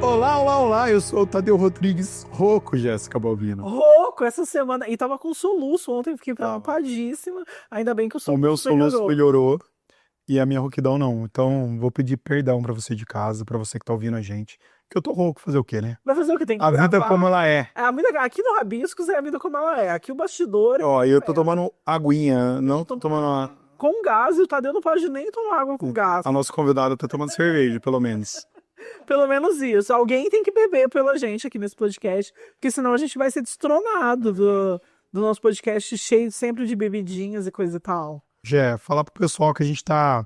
Olá, olá, olá, eu sou o Tadeu Rodrigues, rouco, Jéssica Balbino. Rouco essa semana. E tava com soluço ontem, fiquei Tava. preocupadíssima. Ainda bem que o O meu soluço soluço melhorou. melhorou e a minha rouquidão não. Então, vou pedir perdão pra você de casa, pra você que tá ouvindo a gente, que eu tô rouco, fazer o quê, né? Vai fazer o que tem que A vida gravar. como ela é. A vida, aqui no Rabiscos é a vida como ela é. Aqui o bastidor Ó, eu tô é. tomando aguinha, não tô tomando Com gás e o Tadeu não pode nem tomar água com gás. a nossa convidada tá tomando cerveja, pelo menos. Pelo menos isso. Alguém tem que beber pela gente aqui nesse podcast, porque senão a gente vai ser destronado do nosso podcast cheio sempre de bebidinhas e coisa e tal. Jé, falar pro pessoal que a gente tá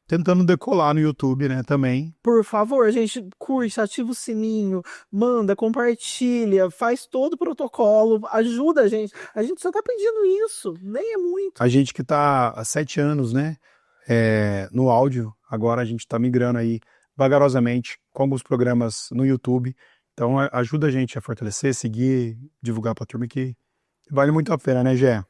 tentando decolar no YouTube, né, também. Por favor, gente, curte, ativa o sininho, manda, compartilha, faz todo o protocolo, ajuda a gente. A gente só tá pedindo isso, nem é muito. A gente que tá há 7 anos, né, no áudio, agora a gente tá migrando aí vagarosamente com alguns programas no YouTube. Então ajuda a gente a fortalecer, seguir, divulgar pra turma que vale muito a pena, né, Gé?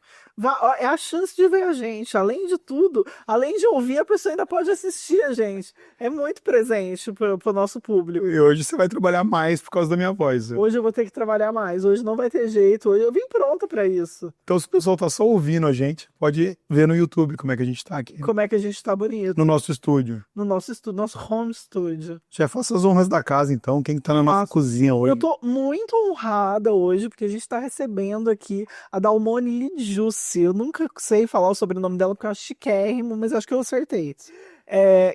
Ó, é a chance de ver a gente. Além de tudo, além de ouvir, a pessoa ainda pode assistir a gente. É muito presente pro nosso público. E hoje você vai trabalhar mais por causa da minha voz. Hoje eu vou ter que trabalhar mais, hoje não vai ter jeito, hoje eu vim pronta pra isso. Então, se o pessoal tá só ouvindo a gente, pode ver no YouTube como é que a gente tá aqui. Como é que a gente tá bonito. No nosso estúdio. No nosso estúdio, nosso home studio. Já faça as honras da casa, então. Quem tá na nossa cozinha hoje? Eu tô muito honrada hoje, porque a gente tá recebendo aqui a Dalmone Ligiusi. Eu nunca sei falar o sobrenome dela, porque eu acho chiquérrimo, mas acho que eu acertei.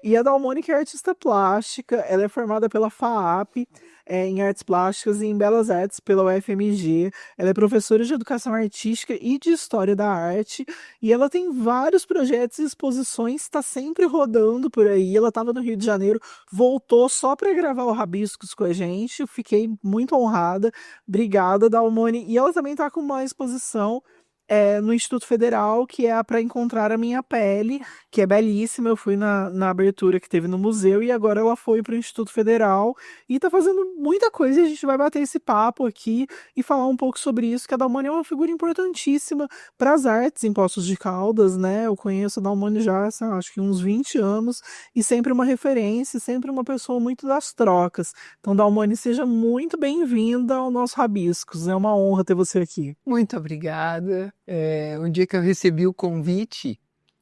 E a Dalmone, que é artista plástica, ela é formada pela FAAP, em Artes Plásticas e em Belas Artes pela UFMG. Ela é professora de Educação Artística e de História da Arte, e ela tem vários projetos e exposições, está sempre rodando por aí. Ela estava no Rio de Janeiro, voltou só para gravar o Rabiscos com a gente. Eu fiquei muito honrada. Obrigada, Dalmone. E ela também está com uma exposição no Instituto Federal, que é a Para Encontrar a Minha Pele, que é belíssima. Eu fui na abertura que teve no museu e agora ela foi para o Instituto Federal e tá fazendo muita coisa. E a gente vai bater esse papo aqui e falar um pouco sobre isso, que a Dalmone é uma figura importantíssima para as artes em Poços de Caldas, né? Eu conheço a Dalmone já, sei lá, acho que uns 20 anos e sempre uma referência, sempre uma pessoa muito das trocas. Então, Dalmone, seja muito bem-vinda ao nosso Rabiscos. É uma honra ter você aqui. Muito obrigada. Um dia que eu recebi o convite,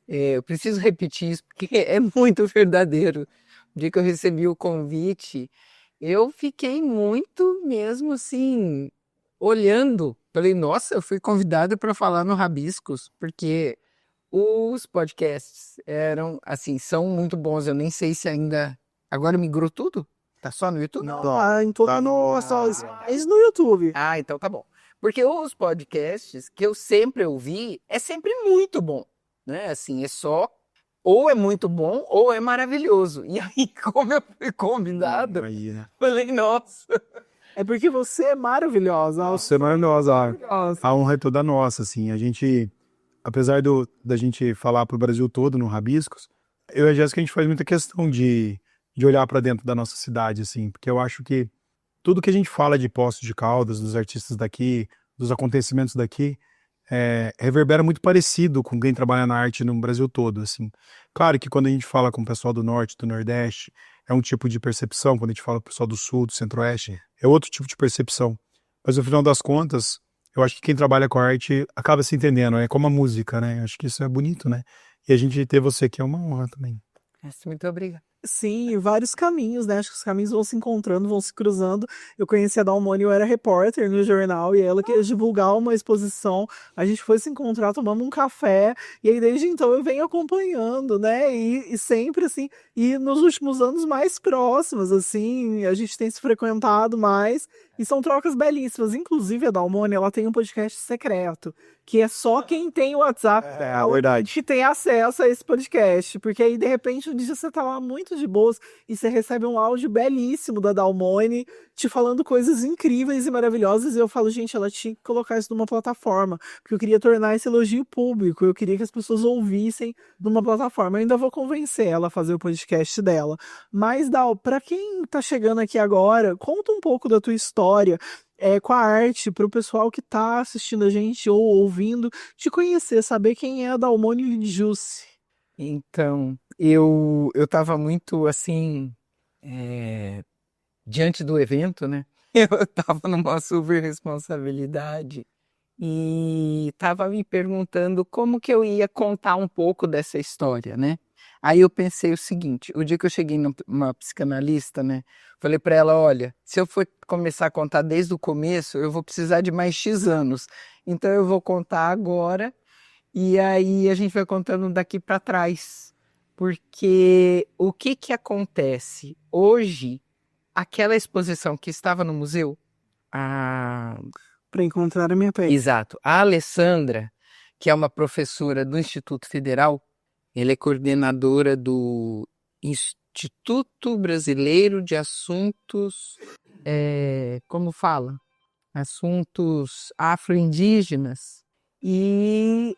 eu preciso repetir isso porque é muito verdadeiro. O dia que eu recebi o convite, eu fiquei muito mesmo assim, olhando. Falei, nossa, eu fui convidada para falar no Rabiscos, porque os podcasts eram, assim, são muito bons. Eu nem sei se ainda. Agora migrou tudo? Tá só no YouTube? Não, em todo tá no- mas no YouTube. Ah, então tá bom. Porque os podcasts que eu sempre ouvi é sempre muito bom, né? Assim, é só ou é muito bom ou é maravilhoso. E aí, como eu fui convidado, Aí, né? falei, nossa. É porque você é maravilhosa. Você é maravilhosa. Maravilhosa. A honra é toda nossa, assim. A gente, apesar da gente falar pro Brasil todo no Rabiscos, eu e a Jéssica, a gente faz muita questão de olhar para dentro da nossa cidade, assim, porque eu acho que tudo que a gente fala de Poços de Caldas, dos artistas daqui, dos acontecimentos daqui, reverbera muito parecido com quem trabalha na arte no Brasil todo, assim. Claro que quando a gente fala com o pessoal do Norte, do Nordeste, é um tipo de percepção, quando a gente fala com o pessoal do Sul, do Centro-Oeste, é outro tipo de percepção. Mas no final das contas, eu acho que quem trabalha com arte acaba se entendendo, é como a música, né? Eu acho que isso é bonito, né? E a gente ter você aqui é uma honra também. Muito obrigada. Sim, vários caminhos, né? Acho que os caminhos vão se encontrando, vão se cruzando. Eu conheci a Dalmone, eu era repórter no jornal e ela queria divulgar uma exposição. A gente foi se encontrar, tomamos um café e aí desde então eu venho acompanhando, né? E sempre assim, e nos últimos anos mais próximos, assim, a gente tem se frequentado mais e são trocas belíssimas. Inclusive a Dalmone, ela tem um podcast secreto, que é só quem tem o WhatsApp Verdade. que tem acesso a esse podcast, porque aí de repente um dia você tá lá muito de boas e você recebe um áudio belíssimo da Dalmone te falando coisas incríveis e maravilhosas e eu falo, gente, ela tinha que colocar isso numa plataforma, porque eu queria tornar esse elogio público, eu queria que as pessoas ouvissem numa plataforma. Eu ainda vou convencer ela a fazer o podcast dela. Mas, Dal, pra quem tá chegando aqui agora, conta um pouco da tua história com a arte, para o pessoal que tá assistindo a gente ou ouvindo, te conhecer, saber quem é a Dalmone Ligiusi. Então, eu tava muito assim, diante do evento, né? Eu estava numa super responsabilidade e estava me perguntando como que eu ia contar um pouco dessa história, né? Aí eu pensei o seguinte, o dia que eu cheguei numa psicanalista, né? Falei para ela, olha, se eu for começar a contar desde o começo, eu vou precisar de mais X anos. Então eu vou contar agora e aí a gente vai contando daqui para trás. Porque o que que acontece? Hoje, aquela exposição que estava no museu, a Para encontrar a minha pele. exato. A Alessandra, que é uma professora do Instituto Federal, ela é coordenadora do Instituto Brasileiro de Assuntos, como fala? Assuntos afro-indígenas. E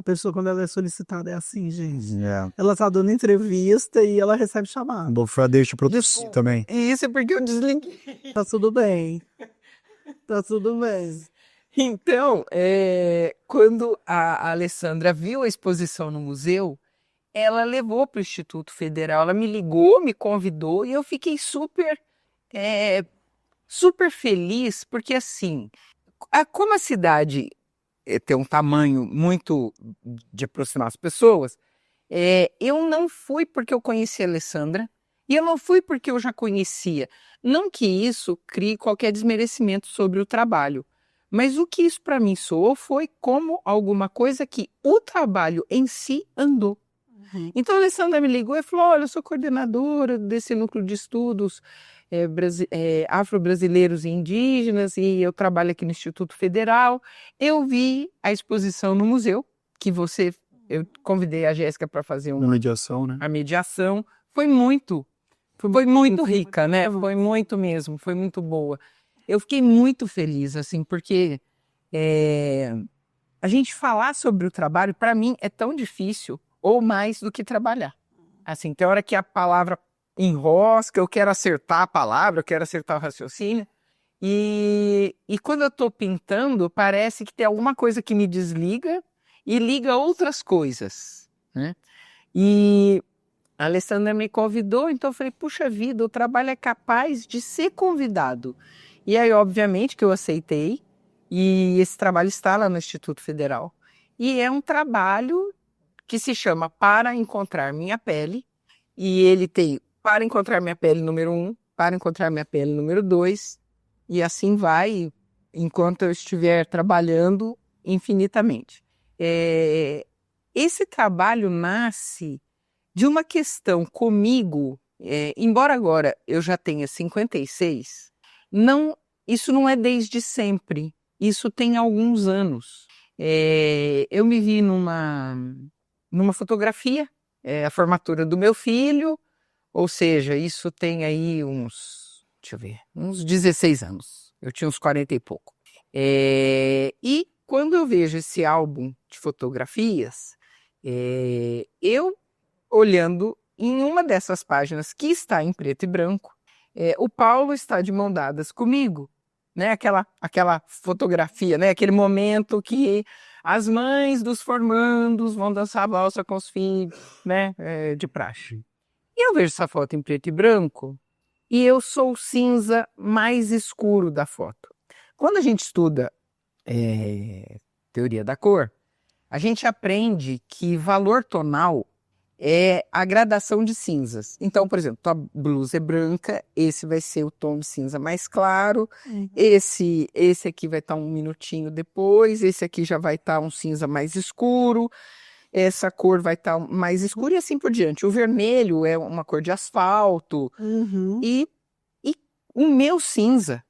A pessoa, quando ela é solicitada, é assim, gente. Ela tá dando entrevista e ela recebe chamada. Bom, deixa eu produzir Desculpa. também. isso é porque eu desliguei. Tá tudo bem. Tá tudo bem. Então, quando a Alessandra viu a exposição no museu, ela levou para o Instituto Federal, ela me ligou, me convidou e eu fiquei super feliz, porque assim, como a cidade tem um tamanho muito de aproximar as pessoas, eu não fui porque eu conheci a Alessandra e eu não fui porque eu já conhecia. Não que isso crie qualquer desmerecimento sobre o trabalho, mas o que isso para mim soou foi como alguma coisa que o trabalho em si andou. Então a Alessandra me ligou e falou, olha, eu sou coordenadora desse núcleo de estudos afro-brasileiros e indígenas e eu trabalho aqui no Instituto Federal. Eu vi a exposição no museu, que eu convidei a Jéssica para fazer Na mediação, né? a mediação. Foi muito rica, né? Foi muito mesmo, foi muito boa. Eu fiquei muito feliz, assim, porque a gente falar sobre o trabalho, para mim, é tão difícil ou mais do que trabalhar. Assim, tem hora que a palavra enrosca, eu quero acertar a palavra, eu quero acertar o raciocínio. E quando eu estou pintando, parece que tem alguma coisa que me desliga e liga outras coisas, né? E a Alessandra me convidou, então eu falei, puxa vida, o trabalho é capaz de ser convidado. E aí, obviamente, que eu aceitei, e esse trabalho está lá no Instituto Federal. E é um trabalho que se chama Para Encontrar Minha Pele, e ele tem Para Encontrar Minha Pele número 1, Para Encontrar Minha Pele número 2, e assim vai, enquanto eu estiver trabalhando infinitamente. Esse trabalho nasce de uma questão comigo, embora agora eu já tenha 56, isso não é desde sempre, isso tem alguns anos. Eu me vi numa fotografia, a formatura do meu filho, ou seja, isso tem aí uns 16 anos, eu tinha uns 40 e pouco. E quando eu vejo esse álbum de fotografias, eu olhando em uma dessas páginas que está em preto e branco, o Paulo está de mão dadas comigo, né? Aquela fotografia, né? Aquele momento que as mães dos formandos vão dançar a valsa com os filhos, né? De praxe. E eu vejo essa foto em preto e branco e eu sou o cinza mais escuro da foto. Quando a gente estuda teoria da cor, a gente aprende que valor tonal é a gradação de cinzas. Então, por exemplo, tua blusa é branca, esse vai ser o tom de cinza mais claro, esse aqui vai estar um minutinho depois, esse aqui já vai estar um cinza mais escuro, essa cor vai estar mais escura e assim por diante. O vermelho é uma cor de asfalto. E o meu cinza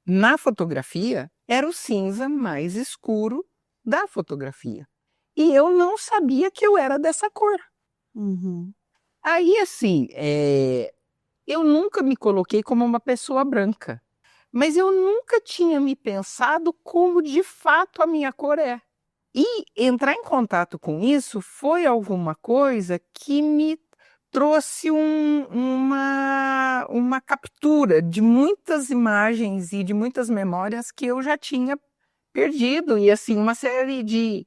na fotografia era o cinza mais escuro da fotografia. E eu não sabia que eu era dessa cor. Aí, assim, eu nunca me coloquei como uma pessoa branca, mas eu nunca tinha me pensado como de fato a minha cor é. E entrar em contato com isso foi alguma coisa que me trouxe uma captura de muitas imagens e de muitas memórias que eu já tinha perdido, e assim, uma série de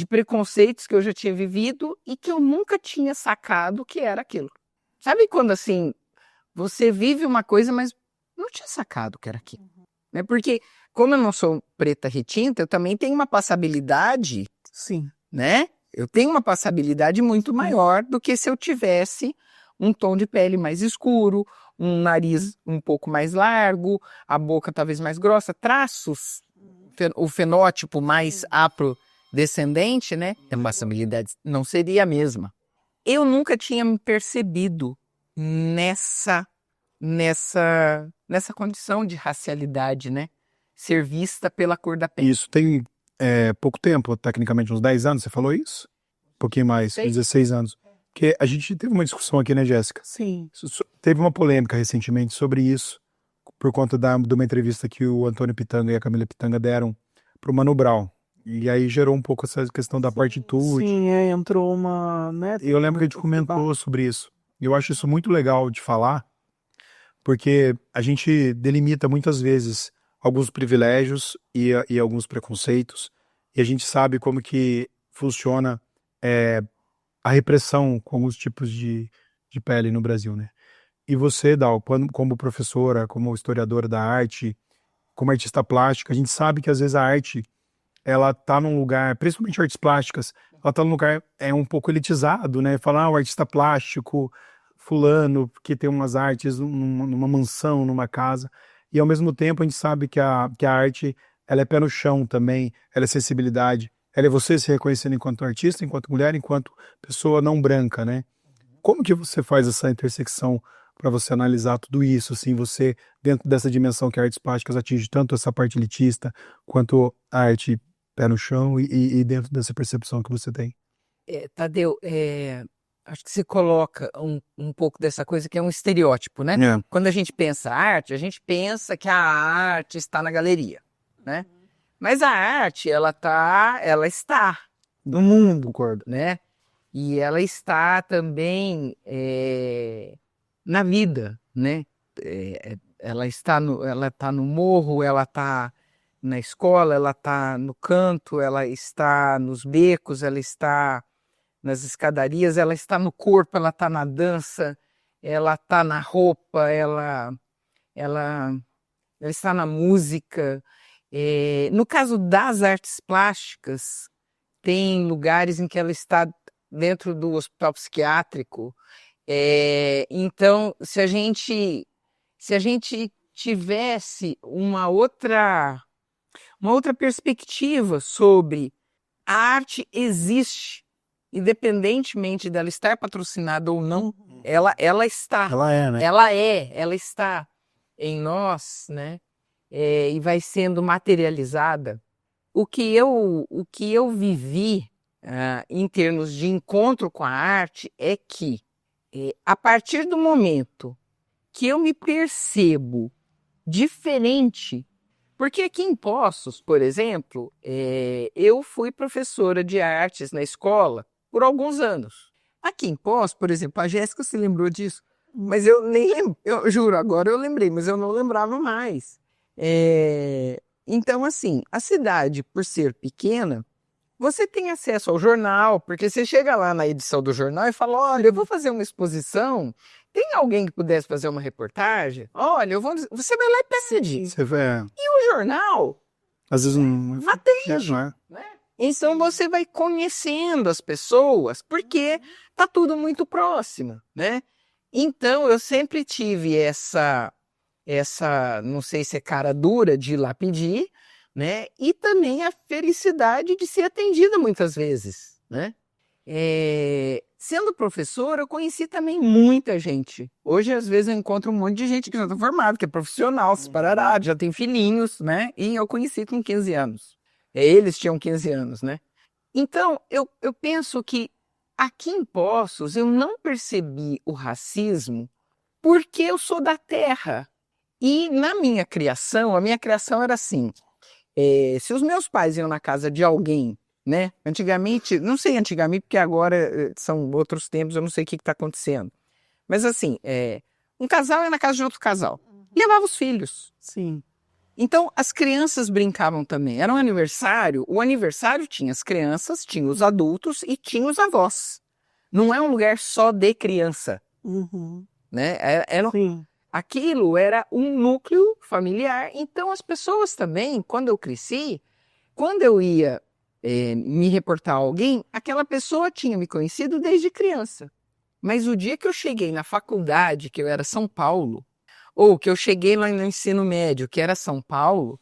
preconceitos que eu já tinha vivido e que eu nunca tinha sacado que era aquilo. Sabe quando, assim, você vive uma coisa, mas não tinha sacado que era aquilo. Né? Porque, como eu não sou preta retinta, eu também tenho uma passabilidade, Sim. né? Eu tenho uma passabilidade muito maior do que se eu tivesse um tom de pele mais escuro, um nariz um pouco mais largo, a boca talvez mais grossa, traços, o fenótipo mais afrodescendente, né? A passabilidade não seria a mesma. Eu nunca tinha me percebido nessa condição de racialidade, né? Ser vista pela cor da pele. Isso tem pouco tempo, tecnicamente uns 10 anos, você falou isso? Um pouquinho mais, uns 16 anos. Porque a gente teve uma discussão aqui, né, Jéssica? Sim. Teve uma polêmica recentemente sobre isso, por conta de uma entrevista que o Antônio Pitanga e a Camila Pitanga deram pro Mano Brown. E aí gerou um pouco essa questão da partitude. Sim, entrou uma, né? E eu lembro que a gente comentou sobre isso. Eu acho isso muito legal de falar, porque a gente delimita muitas vezes alguns privilégios e alguns preconceitos, e a gente sabe como que funciona a repressão com alguns tipos de pele no Brasil, né? E você, Dal, como professora, como historiadora da arte, como artista plástica, a gente sabe que às vezes a arte, ela tá num lugar, principalmente artes plásticas, ela tá num lugar um pouco elitizado, né? Falar, o artista plástico, fulano, que tem umas artes numa mansão, numa casa, e ao mesmo tempo a gente sabe que a arte, ela é pé no chão também, ela é sensibilidade, ela é você se reconhecendo enquanto artista, enquanto mulher, enquanto pessoa não branca, né? Como que você faz essa intersecção para você analisar tudo isso, assim, você, dentro dessa dimensão que artes plásticas atinge tanto essa parte elitista, quanto a arte pé no chão e dentro dessa percepção que você tem? Tadeu, acho que você coloca um pouco dessa coisa que é um estereótipo, né? Quando a gente pensa arte, a gente pensa que a arte está na galeria, né? Mas a arte, ela está no mundo, Concordo. né? E ela está também na vida, né? Ela está no morro, ela está na escola, ela está no canto, ela está nos becos, ela está nas escadarias, ela está no corpo, ela está na dança, ela está na roupa, ela está na música. No caso das artes plásticas, tem lugares em que ela está dentro do hospital psiquiátrico. Então, se a gente tivesse uma outra perspectiva sobre a arte existe, independentemente dela estar patrocinada ou não, ela está. Ela é, né? Ela está em nós, né? E vai sendo materializada. O que eu vivi em termos de encontro com a arte é que, a partir do momento que eu me percebo diferente, porque aqui em Poços, por exemplo, eu fui professora de artes na escola por alguns anos. Aqui em Poços, por exemplo, a Jéssica se lembrou disso, mas eu nem lembro, eu juro, agora eu lembrei, mas eu não lembrava mais. Então, assim, a cidade, por ser pequena, você tem acesso ao jornal, porque você chega lá na edição do jornal e fala, olha, eu vou fazer uma exposição, tem alguém que pudesse fazer uma reportagem? Olha, você vai lá e pede. Você vê, E o jornal às vezes não atende, não é. né? Então você vai conhecendo as pessoas, porque tá tudo muito próximo, né? Então eu sempre tive essa, não sei se é cara dura de ir lá pedir, né? E também a felicidade de ser atendida muitas vezes, né? Sendo professora, eu conheci também muita gente. Hoje, às vezes, eu encontro um monte de gente que já está formada, que é profissional, se parará, já tem filhinhos, né? E eu conheci com 15 anos. Eles tinham 15 anos, né? Então, eu penso que aqui em Poços eu não percebi o racismo porque eu sou da terra. E na minha criação, a minha criação era assim, se os meus pais iam na casa de alguém, né? Antigamente, não sei antigamente, porque agora são outros tempos, eu não sei o que está acontecendo. Mas assim, um casal ia na casa de outro casal. Levava os filhos. Sim. Então, as crianças brincavam também. Era um aniversário, o aniversário tinha as crianças, tinha os adultos e tinha os avós. Não é um lugar só de criança. Uhum. né? Sim. Aquilo era um núcleo familiar. Então, as pessoas também, quando eu cresci, quando eu ia me reportar a alguém, aquela pessoa tinha me conhecido desde criança. Mas o dia que eu cheguei na faculdade, que eu era São Paulo, ou que eu cheguei lá no ensino médio, que era São Paulo,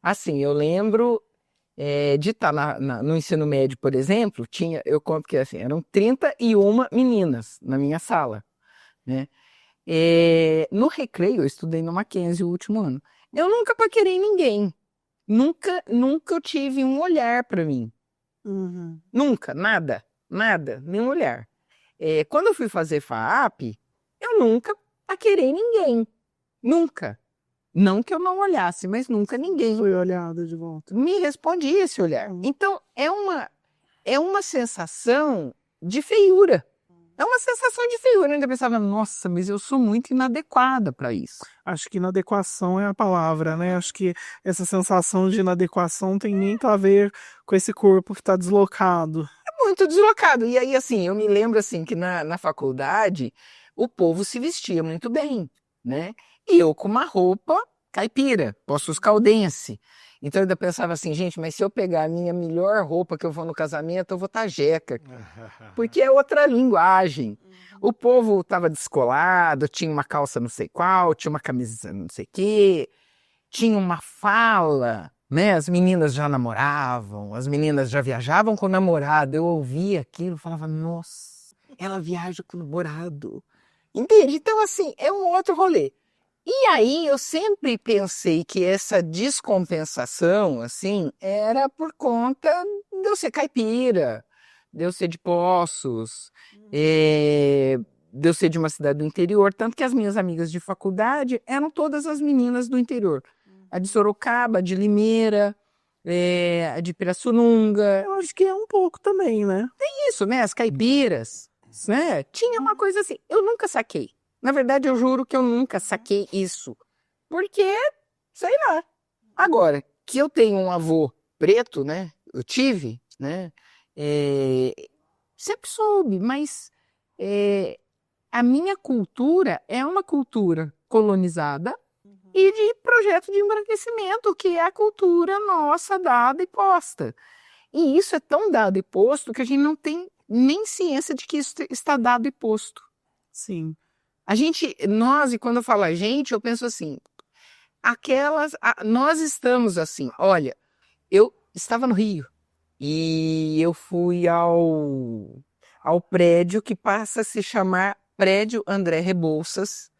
assim, eu lembro de estar no ensino médio, por exemplo, eu conto que assim, eram 31 meninas na minha sala, né? No recreio, eu estudei no Mackenzie o último ano. Eu nunca paquerei ninguém. Nunca eu tive um olhar para mim. Uhum. Nunca, nada, nenhum olhar. Quando eu fui fazer FAAP, eu nunca paquerei ninguém. Nunca. Não que eu não olhasse, mas nunca ninguém Fui olhada de volta. me respondia esse olhar. Então, é uma sensação de feiura. É uma sensação de feiura. Eu ainda pensava, nossa, mas eu sou muito inadequada para isso. Acho que inadequação é a palavra, né? Acho que essa sensação de inadequação não tem nem a ver com esse corpo que está deslocado. Muito deslocado. E aí, assim, eu me lembro assim que na faculdade o povo se vestia muito bem, né? E eu com uma roupa caipira, Poços Caldense. Então eu ainda pensava assim, gente, mas se eu pegar a minha melhor roupa que eu vou no casamento, eu vou estar jeca. Porque é outra linguagem. O povo estava descolado, tinha uma calça não sei qual, tinha uma camisa não sei o quê, tinha uma fala, né? As meninas já namoravam, as meninas já viajavam com o namorado. Eu ouvia aquilo, falava, nossa, ela viaja com o namorado. Entende? Então, assim, é um outro rolê. E aí eu sempre pensei que essa descompensação, assim, era por conta de eu ser caipira, de eu ser de Poços, de eu ser de uma cidade do interior, tanto que as minhas amigas de faculdade eram todas as meninas do interior. A de Sorocaba, a de Limeira, a de Pirassununga. Eu acho que é um pouco também, né? Isso, né? As caipiras, né? Tinha uma coisa assim. Eu nunca saquei. Na verdade, eu juro que eu nunca saquei isso. Porque, sei lá. Agora, que eu tenho um avô preto, né? Eu tive, né? Sempre soube, mas a minha cultura é uma cultura colonizada e de projeto de embranquecimento, que é a cultura nossa dada e posta. E isso é tão dado e posto que a gente não tem nem ciência de que isso está dado e posto. Sim. E quando eu falo a gente, eu penso assim, nós estamos assim, olha, eu estava no Rio e eu fui ao prédio que passa a se chamar Prédio André Rebouças.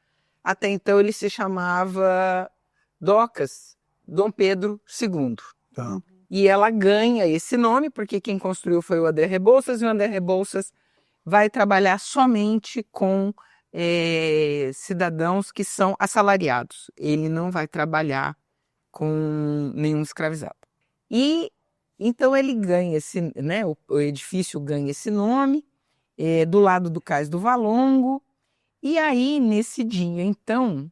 Até então ele se chamava Docas Dom Pedro II. Tá. E ela ganha esse nome porque quem construiu foi o André Rebouças, e o André Rebouças vai trabalhar somente com cidadãos que são assalariados. Ele não vai trabalhar com nenhum escravizado. E então ele ganha né, o edifício ganha esse nome, do lado do Cais do Valongo. E aí, nesse dia, então,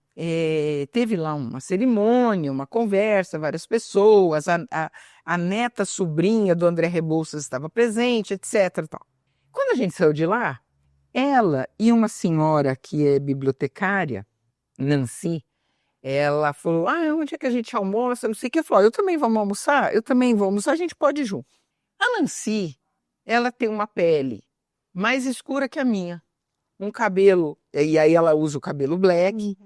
teve lá uma cerimônia, uma conversa, várias pessoas, a neta sobrinha do André Rebouças estava presente, etc. Tal. Quando a gente saiu de lá, ela e uma senhora que é bibliotecária, Nancy, ela falou, onde é que a gente almoça? Não sei o que. Eu falei, eu também vou almoçar? Eu também vou almoçar, a gente pode ir junto. A Nancy, ela tem uma pele mais escura que a minha. Um cabelo, e aí ela usa o cabelo black,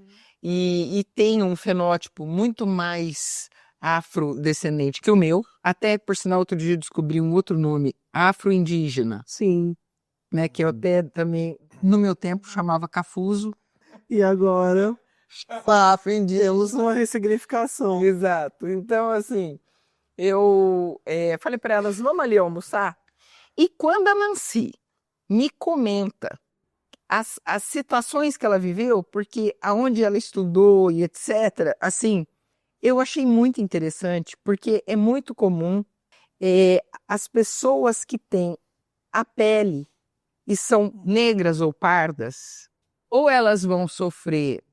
e tem um fenótipo muito mais afrodescendente que o meu. Até, por sinal, outro dia eu descobri um outro nome, afro-indígena. Sim. Né, que eu até também, no meu tempo, chamava cafuso. E agora Afro-indígena. temos uma ressignificação. Exato. Então, assim, eu falei para elas, vamos ali almoçar? E quando a Nancy me comenta as situações que ela viveu, porque aonde ela estudou e etc., assim, eu achei muito interessante, porque é muito comum as pessoas que têm a pele e são negras ou pardas, ou elas vão sofrer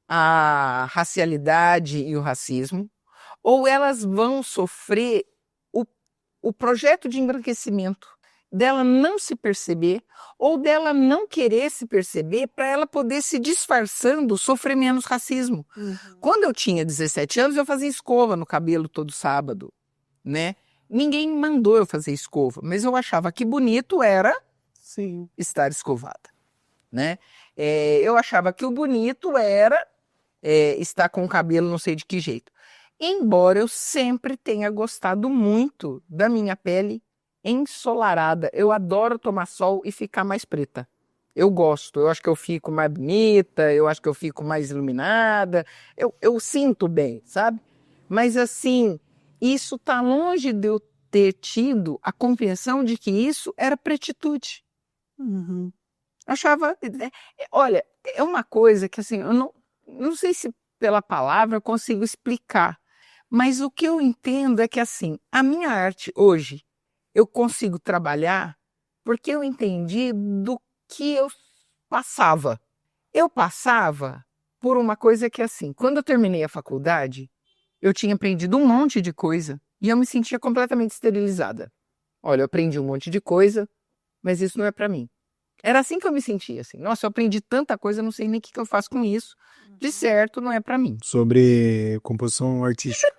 a racialidade e o racismo, ou elas vão sofrer o projeto de embranquecimento dela não se perceber ou dela não querer se perceber para ela poder se disfarçando, sofrer menos racismo. Quando eu tinha 17 anos, eu fazia escova no cabelo todo sábado, né? Ninguém mandou eu fazer escova, mas eu achava que bonito era Sim. estar escovada, né? Eu achava que o bonito era estar com o cabelo não sei de que jeito. Embora eu sempre tenha gostado muito da minha pele ensolarada. Eu adoro tomar sol e ficar mais preta. Eu gosto, eu acho que eu fico mais bonita, eu acho que eu fico mais iluminada, eu sinto bem, sabe? Mas assim, isso tá longe de eu ter tido a compreensão de que isso era pretitude. Uhum. Achava, olha, é uma coisa que assim, eu não sei se pela palavra eu consigo explicar, mas o que eu entendo é que assim, a minha arte hoje, eu consigo trabalhar porque eu entendi do que eu passava. Eu passava por uma coisa que assim, quando eu terminei a faculdade, eu tinha aprendido um monte de coisa e eu me sentia completamente esterilizada. Olha, eu aprendi um monte de coisa, mas isso não é para mim. Era assim que eu me sentia, assim. Nossa, eu aprendi tanta coisa, eu não sei nem o que eu faço com isso. De certo, não é para mim. Sobre composição artística.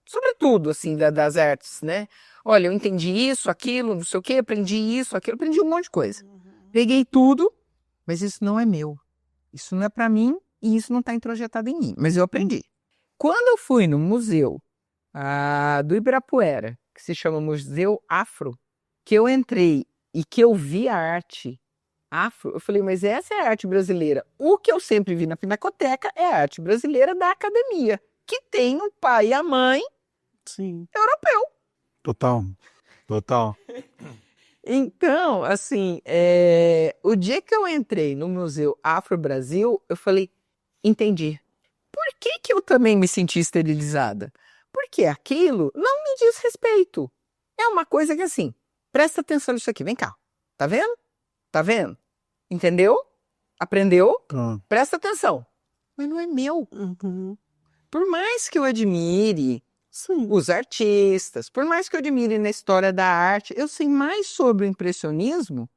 Sobre tudo, assim, das artes, né? Olha, eu entendi isso, aquilo, não sei o quê, aprendi isso, aquilo, aprendi um monte de coisa. Peguei tudo, mas isso não é meu. Isso não é para mim e isso não está introjetado em mim, mas eu aprendi. Quando eu fui no museu do Ibirapuera, que se chama Museu Afro, que eu entrei e que eu vi a arte afro, eu falei, mas essa é a arte brasileira. O que eu sempre vi na Pinacoteca é a arte brasileira da academia, que tem o pai e a mãe Sim. europeu. Total. Então, assim, o dia que eu entrei no Museu Afro Brasil, eu falei, entendi. Por que eu também me senti esterilizada? Porque aquilo não me diz respeito. É uma coisa que assim, presta atenção nisso aqui, vem cá. Tá vendo? Tá vendo? Entendeu? Aprendeu? Tá. Presta atenção. Mas não é meu. Uhum. Por mais que eu admire Sim. os artistas, por mais que eu admire na história da arte, eu sei mais sobre o impressionismo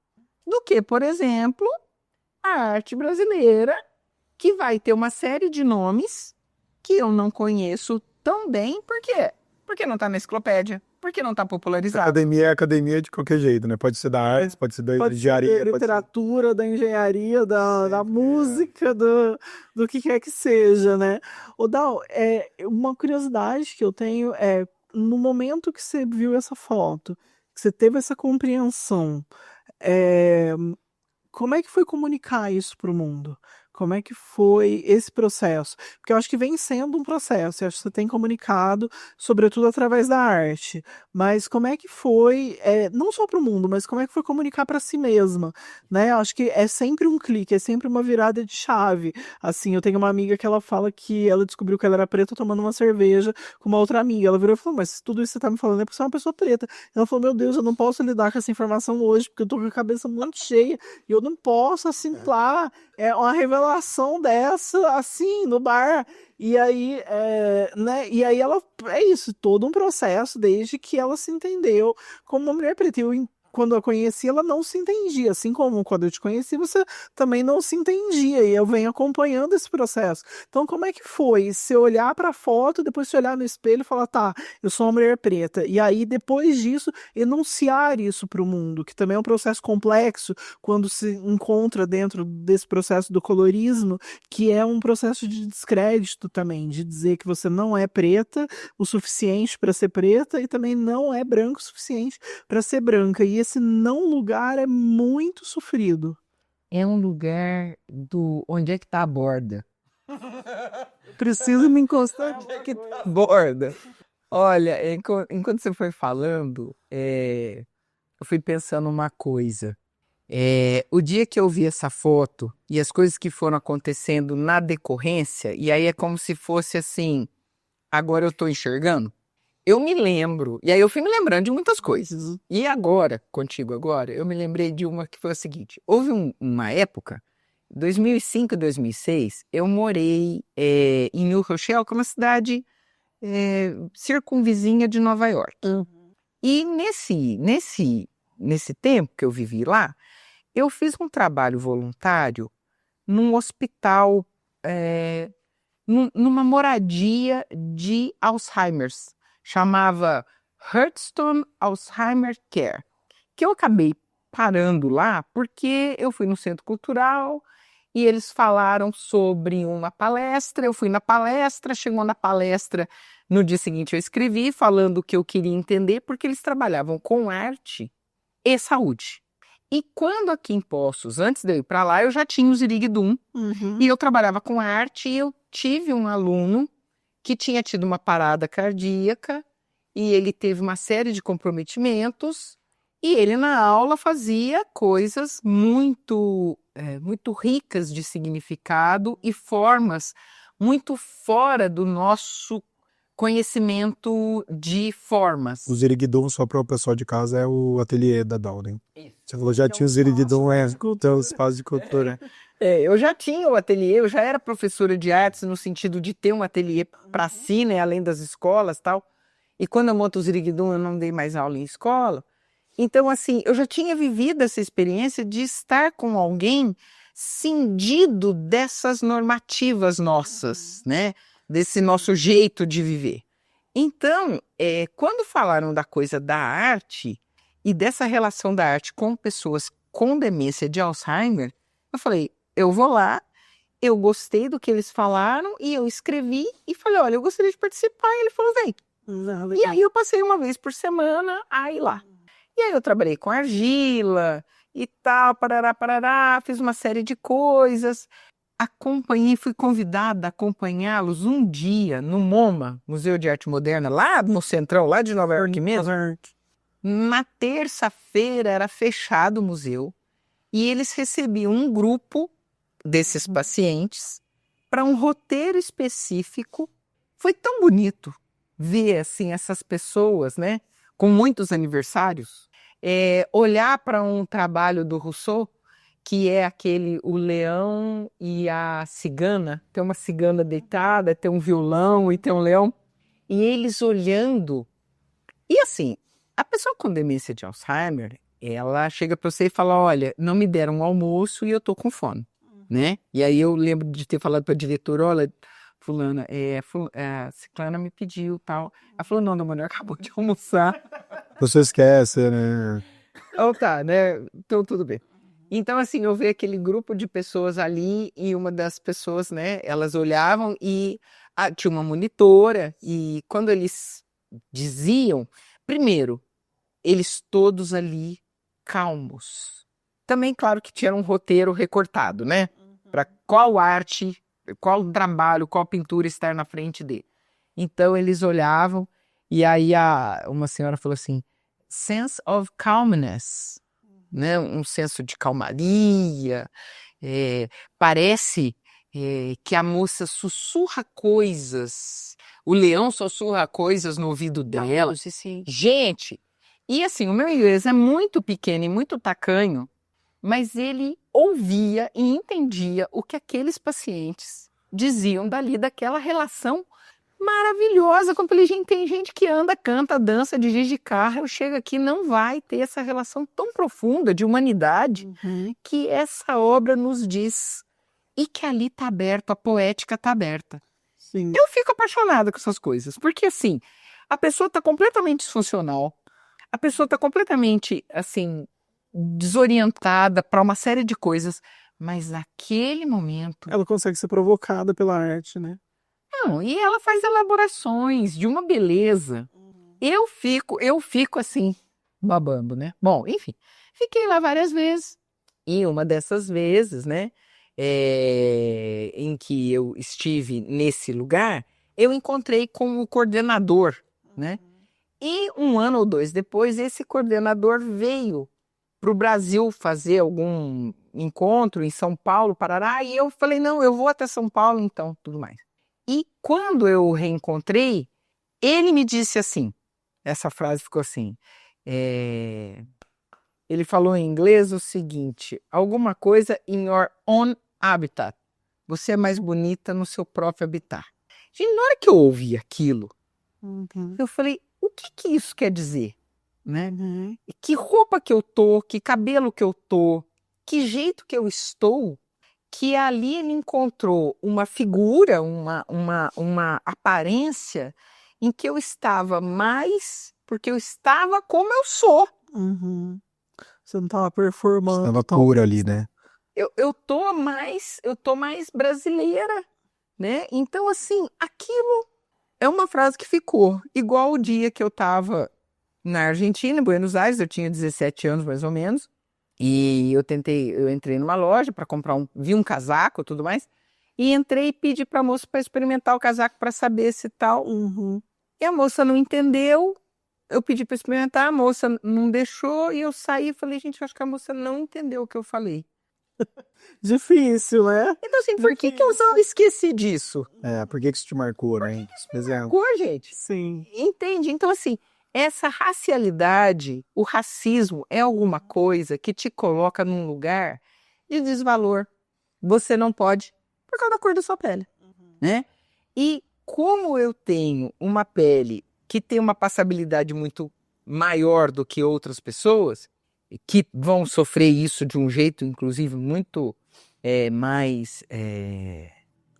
do que, por exemplo, a arte brasileira, que vai ter uma série de nomes que eu não conheço tão bem. Por quê? Porque não está na enciclopédia, porque não está popularizado. Academia é academia de qualquer jeito, né? Pode ser da arte, pode ser da Pode ser engenharia, da pode ser... literatura, da engenharia, da música, do que quer que seja, né? Ô, Dal, uma curiosidade que eu tenho é, no momento que você viu essa foto, que você teve essa compreensão, é, como é que foi comunicar isso para o mundo? Como é que foi esse processo? Porque eu acho que vem sendo um processo, eu acho que você tem comunicado, sobretudo através da arte. Mas como é que foi, não só para o mundo, mas como é que foi comunicar para si mesma, né? Eu acho que é sempre um clique, é sempre uma virada de chave. Assim, eu tenho uma amiga que ela fala que ela descobriu que ela era preta tomando uma cerveja com uma outra amiga. Ela virou e falou, mas tudo isso que você tá me falando é porque você é uma pessoa preta. Ela falou, meu Deus, eu não posso lidar com essa informação hoje, porque eu tô com a cabeça muito cheia e eu não posso assimilar uma revelação dessa, assim, no bar. E aí, né? E aí ela, é isso, todo um processo desde que ela se entendeu como uma mulher preta. Quando eu a conheci, ela não se entendia. Assim como quando eu te conheci, você também não se entendia. E eu venho acompanhando esse processo. Então, como é que foi? Se olhar para a foto, depois se olhar no espelho e falar, tá, eu sou uma mulher preta. E aí, depois disso, enunciar isso para o mundo, que também é um processo complexo quando se encontra dentro desse processo do colorismo, que é um processo de descrédito também, de dizer que você não é preta o suficiente para ser preta e também não é branco o suficiente para ser branca. E esse não lugar é muito sofrido. É um lugar do onde é que tá a borda. Preciso me encostar. Onde é que tá a borda? Olha, enquanto você foi falando, eu fui pensando uma coisa. O dia que eu vi essa foto e as coisas que foram acontecendo na decorrência, e aí é como se fosse assim, agora eu tô enxergando. Eu me lembro, e aí eu fui me lembrando de muitas coisas. E agora, contigo agora, eu me lembrei de uma que foi a seguinte. Houve uma época, 2005, 2006, eu morei em New Rochelle, que é uma cidade circunvizinha de Nova York. E nesse nesse tempo que eu vivi lá, eu fiz um trabalho voluntário num hospital, numa moradia de Alzheimer's. Chamava Hurtstone Alzheimer Care, que eu acabei parando lá porque eu fui no centro cultural e eles falaram sobre uma palestra, eu fui na palestra, chegou na palestra, no dia seguinte eu escrevi falando o que eu queria entender, porque eles trabalhavam com arte e saúde. E quando aqui em Poços, antes de eu ir para lá, eu já tinha o Ziriguidum, e eu trabalhava com arte, e eu tive um aluno que tinha tido uma parada cardíaca, e ele teve uma série de comprometimentos, e ele na aula fazia coisas muito ricas de significado e formas muito fora do nosso conhecimento de formas. O Ziriguidum, só para o pessoal de casa, é o ateliê da Downing. Isso. Você falou, já tinha o Ziriguidum, então espaço de cultura. Eu já tinha o ateliê, eu já era professora de artes no sentido de ter um ateliê para si, né, além das escolas e tal. E quando eu monto o Ziriguidum, eu não dei mais aula em escola. Então, assim, eu já tinha vivido essa experiência de estar com alguém cindido dessas normativas nossas, né? Desse nosso jeito de viver. Então, quando falaram da coisa da arte e dessa relação da arte com pessoas com demência de Alzheimer, eu falei, eu vou lá, eu gostei do que eles falaram e eu escrevi e falei, olha, eu gostaria de participar. E ele falou, vem. E aí eu passei uma vez por semana a ir lá. E aí eu trabalhei com argila e tal, parará, fiz uma série de coisas. Acompanhei, fui convidada a acompanhá-los um dia no MoMA, Museu de Arte Moderna, lá no Centrão, lá de Nova York mesmo. Na terça-feira era fechado o museu e eles recebiam um grupo desses pacientes para um roteiro específico. Foi tão bonito ver assim essas pessoas, né, com muitos aniversários, olhar para um trabalho do Rousseau, que é aquele, o leão e a cigana. Tem uma cigana deitada, tem um violão e tem um leão. E eles olhando. E assim, a pessoa com demência de Alzheimer, ela chega para você e fala, olha, não me deram um almoço e eu tô com fome, né? E aí eu lembro de ter falado para a diretora, olha, fulana, ciclana me pediu tal. Ela falou, não, dona Manuela, acabou de almoçar. Você esquece, né? Oh, tá, né? Então tudo bem. Então, assim, eu vi aquele grupo de pessoas ali e uma das pessoas, né, elas olhavam e tinha uma monitora e quando eles diziam, primeiro, eles todos ali calmos. Também, claro que tinha um roteiro recortado, né, para qual arte, qual trabalho, qual pintura estar na frente dele. Então, eles olhavam e aí uma senhora falou assim, sense of calmness. Né, um senso de calmaria, parece que a moça sussurra coisas, o leão sussurra coisas no ouvido dela. Gente, e assim, o meu inglês é muito pequeno e muito tacanho, mas ele ouvia e entendia o que aqueles pacientes diziam dali, daquela relação maravilhosa. Quando eu falei, gente, tem gente que anda, canta, dança, dirige de carro, eu chego aqui, não vai ter essa relação tão profunda de humanidade que essa obra nos diz. E que ali está aberto, a poética está aberta. Sim. Eu fico apaixonada com essas coisas, porque assim, a pessoa está completamente disfuncional, a pessoa está completamente, assim, desorientada para uma série de coisas, mas naquele momento... Ela consegue ser provocada pela arte, né? Não, e ela faz elaborações de uma beleza. Eu fico assim, babando, né? Bom, enfim, fiquei lá várias vezes. E uma dessas vezes, né, em que eu estive nesse lugar, eu encontrei com o coordenador, né? E 1 ano ou 2 depois, esse coordenador veio para o Brasil fazer algum encontro em São Paulo, Parará, e eu falei, não, eu vou até São Paulo, então, tudo mais. E quando eu o reencontrei, ele me disse assim, essa frase ficou assim, ele falou em inglês o seguinte, alguma coisa in your own habitat, você é mais bonita no seu próprio habitat. E na hora que eu ouvi aquilo, eu falei, o que isso quer dizer? né? Uhum. Que roupa que eu tô, que cabelo que eu tô, que jeito que eu estou, que ali ele encontrou uma figura, uma aparência em que eu estava mais, porque eu estava como eu sou. Uhum. Você não tava performando. Estava pura ali, né? Eu tô mais brasileira, né? Então, assim, aquilo é uma frase que ficou. Igual o dia que eu estava na Argentina, em Buenos Aires, eu tinha 17 anos mais ou menos, e eu entrei numa loja para comprar vi um casaco e tudo mais, e entrei e pedi para a moça para experimentar o casaco para saber se tal. Uhum. E a moça não entendeu, eu pedi para experimentar, a moça não deixou, e eu saí e falei, gente, eu acho que a moça não entendeu o que eu falei. Difícil, né? Então, assim, por que eu não esqueci disso? Por que isso te marcou, né? Mas Marcou, gente. Sim. Entende? Então, assim, essa racialidade, o racismo é alguma coisa que te coloca num lugar de desvalor. Você não pode, por causa da cor da sua pele, né? E como eu tenho uma pele que tem uma passabilidade muito maior do que outras pessoas, que vão sofrer isso de um jeito, inclusive, muito mais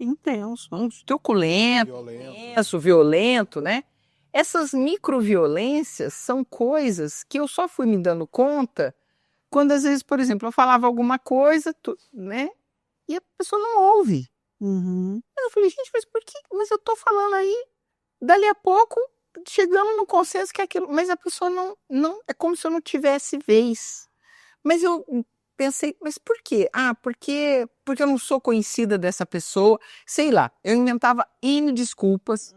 Intenso. truculento, intenso, violento, né? Essas microviolências são coisas que eu só fui me dando conta quando, às vezes, por exemplo, eu falava alguma coisa, né? E a pessoa não ouve. Uhum. Eu falei, gente, mas por que? Mas eu tô falando aí, dali a pouco, chegando no consenso que é aquilo. Mas a pessoa não, é como se eu não tivesse vez. Mas eu pensei, mas por quê? Ah, porque eu não sou conhecida dessa pessoa. Sei lá, eu inventava N desculpas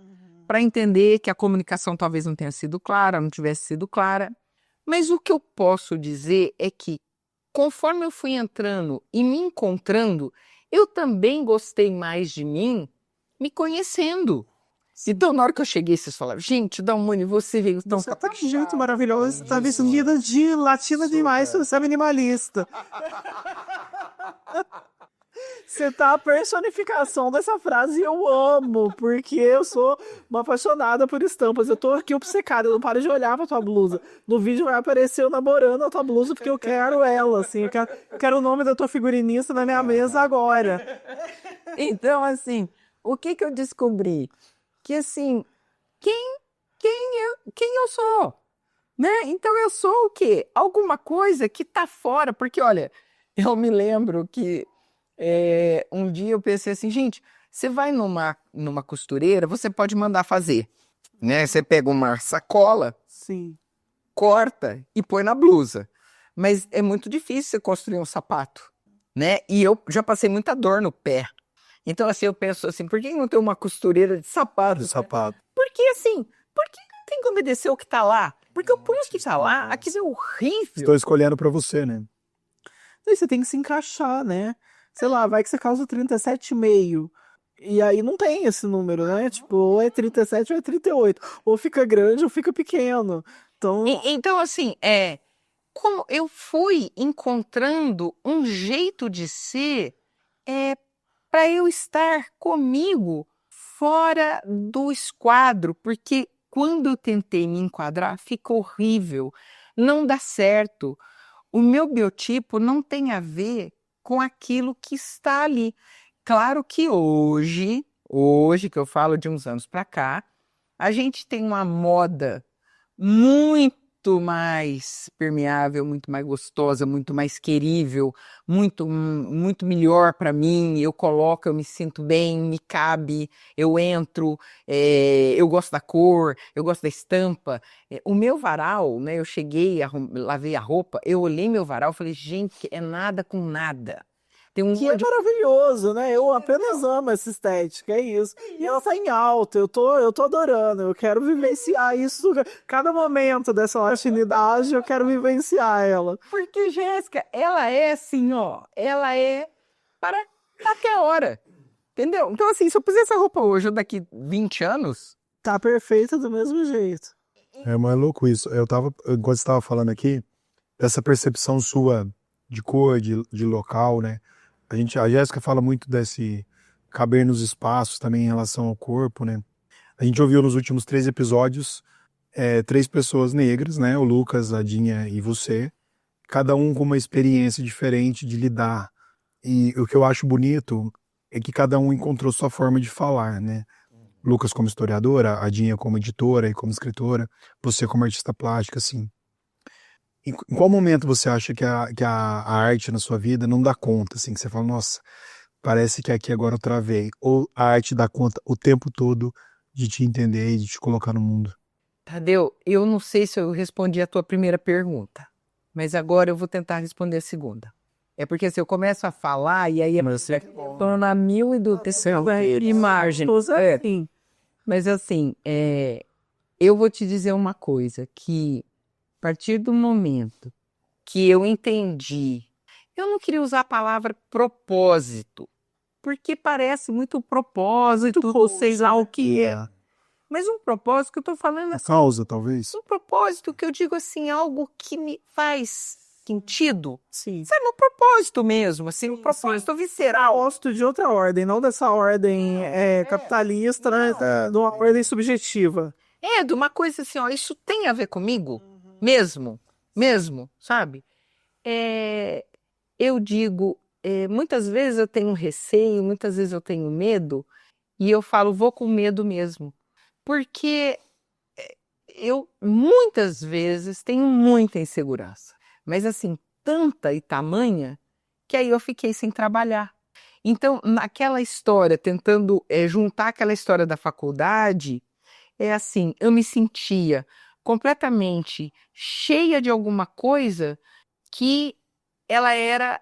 para entender que a comunicação talvez não tenha sido clara, não tivesse sido clara. Mas o que eu posso dizer é que, conforme eu fui entrando e me encontrando, eu também gostei mais de mim me conhecendo. Então, na hora que eu cheguei, vocês falaram, gente, Dalmone, você veio tão Você tá muito maravilhosa, você tá vestida de latina demais, você é minimalista. Você tá a personificação dessa frase e eu amo, porque eu sou uma apaixonada por estampas. Eu tô aqui obcecada, eu não paro de olhar pra tua blusa. No vídeo vai aparecer eu namorando a tua blusa porque eu quero ela, assim. Eu quero o nome da tua figurinista na minha mesa agora. Então, assim, o que eu descobri? Que, assim, quem eu sou? Né? Então, eu sou o quê? Alguma coisa que tá fora. Porque, olha, eu me lembro que um dia eu pensei assim, gente, você vai numa costureira, você pode mandar fazer, né? Você pega uma sacola, Sim. corta e põe na blusa. Mas é muito difícil você construir um sapato, né? E eu já passei muita dor no pé. Então, assim, eu penso assim, por que não tem uma costureira de sapato? De sapato. Porque, assim, por que não tem que obedecer o que tá lá? Porque eu ponho o que tá lá, aquilo é horrível. Estou escolhendo pra você, né? Aí você tem que se encaixar, né? Sei lá, vai que você calça 37,5. E aí não tem esse número, né? Tipo, ou é 37 ou é 38. Ou fica grande ou fica pequeno. Então, Então, assim, como eu fui encontrando um jeito de ser para eu estar comigo fora do esquadro, porque quando eu tentei me enquadrar, fica horrível, não dá certo. O meu biotipo não tem a ver com aquilo que está ali. Claro que hoje que eu falo de uns anos para cá, a gente tem uma moda muito mais permeável, muito mais gostosa, muito mais querível, muito melhor para mim. Eu coloco, eu me sinto bem, me cabe, eu entro, eu gosto da cor, eu gosto da estampa. O meu varal, né? Eu cheguei, lavei a roupa, eu olhei meu varal, falei, gente, é nada com nada. Tem um que é maravilhoso, né? Eu apenas amo essa estética, é isso. E ela tá em alta, eu tô adorando. Eu quero vivenciar isso. Cada momento dessa latinidade, eu quero vivenciar ela. Porque, Jéssica, ela é assim, ó, ela é para qualquer hora, entendeu? Então, assim, se eu puser essa roupa hoje ou daqui 20 anos, Tá perfeita do mesmo jeito. Mas é louco isso. Enquanto você estava falando aqui, essa percepção sua de cor, de local, né? A Jéssica fala muito desse caber nos espaços também em relação ao corpo, né? A gente ouviu nos últimos 3 episódios 3 pessoas negras, né? O Lucas, a Dinha e você. Cada um com uma experiência diferente de lidar. E o que eu acho bonito é que cada um encontrou sua forma de falar, né? Lucas como historiadora, a Dinha como editora e como escritora, você como artista plástica, assim. Em qual momento você acha que a arte na sua vida não dá conta, assim, que você fala, nossa, parece que aqui agora eu travei. Ou a arte dá conta o tempo todo de te entender e de te colocar no mundo? Tadeu, eu não sei se eu respondi a tua primeira pergunta, mas agora eu vou tentar responder a segunda. É porque se eu começo a falar, e aí tô na mil e do imagem. Sim. Mas assim, eu vou te dizer uma coisa, que a partir do momento que eu entendi, eu não queria usar a palavra propósito, porque parece muito propósito, sei lá o que é. Mas um propósito que eu tô falando A assim, causa, talvez? um propósito que eu digo assim, algo que me faz sentido. Sim. Sabe, um propósito mesmo, assim, um propósito visceral. Gosto de outra ordem, não dessa ordem capitalista, né? De uma ordem subjetiva. É, de uma coisa assim, ó, isso tem a ver comigo? Mesmo, sabe? Eu digo, muitas vezes eu tenho receio, muitas vezes eu tenho medo, e eu falo, vou com medo mesmo. Porque eu, muitas vezes, tenho muita insegurança. Mas, assim, tanta e tamanha, que aí eu fiquei sem trabalhar. Então, naquela história, tentando juntar aquela história da faculdade, é assim, eu me sentia completamente cheia de alguma coisa que ela era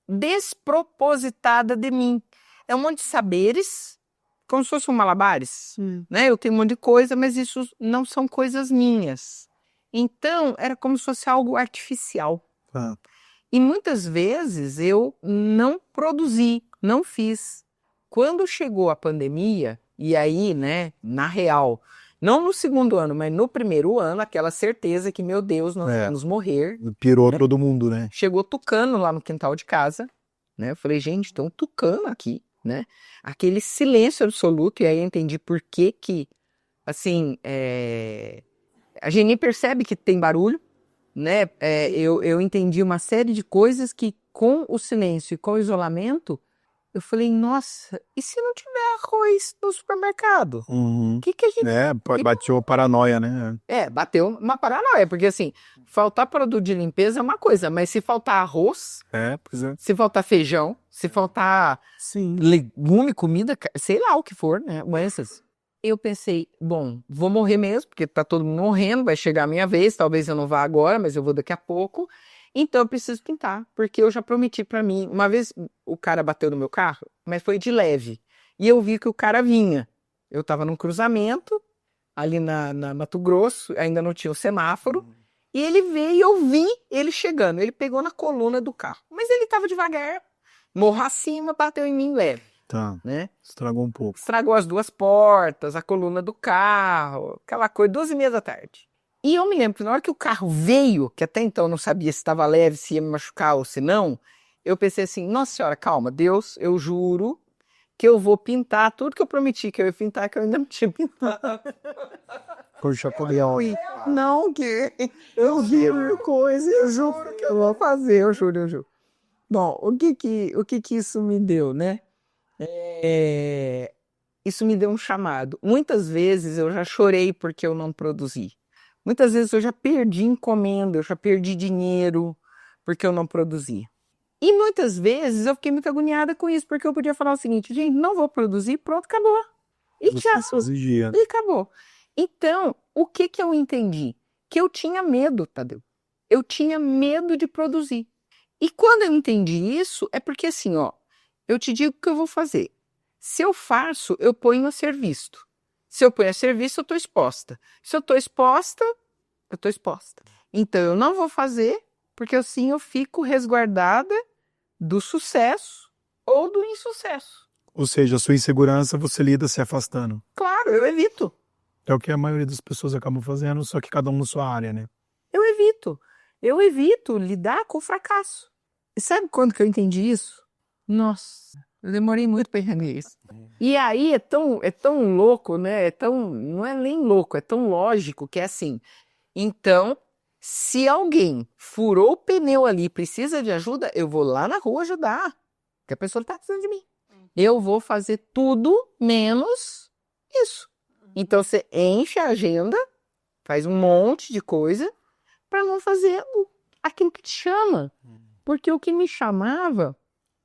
despropositada de mim. É um monte de saberes, como se fosse um malabares, né? Eu tenho um monte de coisa, mas isso não são coisas minhas. Então, era como se fosse algo artificial. Tá. E muitas vezes eu não produzi, não fiz. Quando chegou a pandemia, e aí, né, na real, não no segundo ano, mas no primeiro ano, aquela certeza que, meu Deus, nós vamos morrer. Pirou todo mundo, né? Chegou tucano lá no quintal de casa, né? Eu falei, gente, tem um tucano aqui, né? Aquele silêncio absoluto, e aí eu entendi por que que, assim, a gente nem percebe que tem barulho, né? Eu entendi uma série de coisas que, com o silêncio e com o isolamento, eu falei, nossa, e se não tiver arroz no supermercado? O que a gente... Bateu a paranoia, né? bateu uma paranoia, porque assim, faltar produto de limpeza é uma coisa, mas se faltar arroz, Pois é. se faltar feijão, se faltar Sim. legume, comida, sei lá o que for, né? Doenças. Eu pensei, bom, vou morrer mesmo, porque tá todo mundo morrendo, vai chegar a minha vez, talvez eu não vá agora, mas eu vou daqui a pouco. Então eu preciso pintar, porque eu já prometi pra mim. Uma vez o cara bateu no meu carro, mas foi de leve. E eu vi que o cara vinha. Eu tava num cruzamento, ali na Mato Grosso, ainda não tinha o semáforo. E ele veio e eu vi ele chegando. Ele pegou na coluna do carro. Mas ele tava devagar, morro acima, bateu em mim leve. Tá. Né? Estragou um pouco. Estragou as duas portas, a coluna do carro, aquela coisa, 2h30 da tarde. E eu me lembro que na hora que o carro veio, que até então eu não sabia se estava leve, se ia me machucar ou se não, eu pensei assim, nossa senhora, calma, Deus, eu juro que eu vou pintar tudo que eu prometi que eu ia pintar, que eu ainda não tinha pintado. Foi chacoalhão. Não, que eu juro coisa, eu juro que eu vou fazer, eu juro. Bom, o que isso me deu, né? Isso me deu um chamado. Muitas vezes eu já chorei porque eu não produzi. Muitas vezes eu já perdi encomenda, eu já perdi dinheiro porque eu não produzi. E muitas vezes eu fiquei muito agoniada com isso, porque eu podia falar o seguinte, gente, não vou produzir, pronto, acabou. E acabou. Então, o que eu entendi? Que eu tinha medo, Tadeu. Eu tinha medo de produzir. E quando eu entendi isso, é porque assim, ó, eu te digo o que eu vou fazer. Se eu faço, eu ponho a ser visto. Se eu ponho a serviço, eu estou exposta. Se eu estou exposta, eu estou exposta. Então, eu não vou fazer, porque assim eu fico resguardada do sucesso ou do insucesso. Ou seja, a sua insegurança você lida se afastando. Claro, eu evito. É o que a maioria das pessoas acabam fazendo, só que cada um na sua área, né? Eu evito lidar com o fracasso. E sabe quando que eu entendi isso? Nossa, Eu demorei muito para entender isso. E aí é tão louco, né? Não é nem louco, é tão lógico que é assim. Então, se alguém furou o pneu ali e precisa de ajuda, eu vou lá na rua ajudar, porque a pessoa está precisando de mim. Eu vou fazer tudo menos isso. Então, você enche a agenda, faz um monte de coisa para não fazer aquilo que te chama. Porque o que me chamava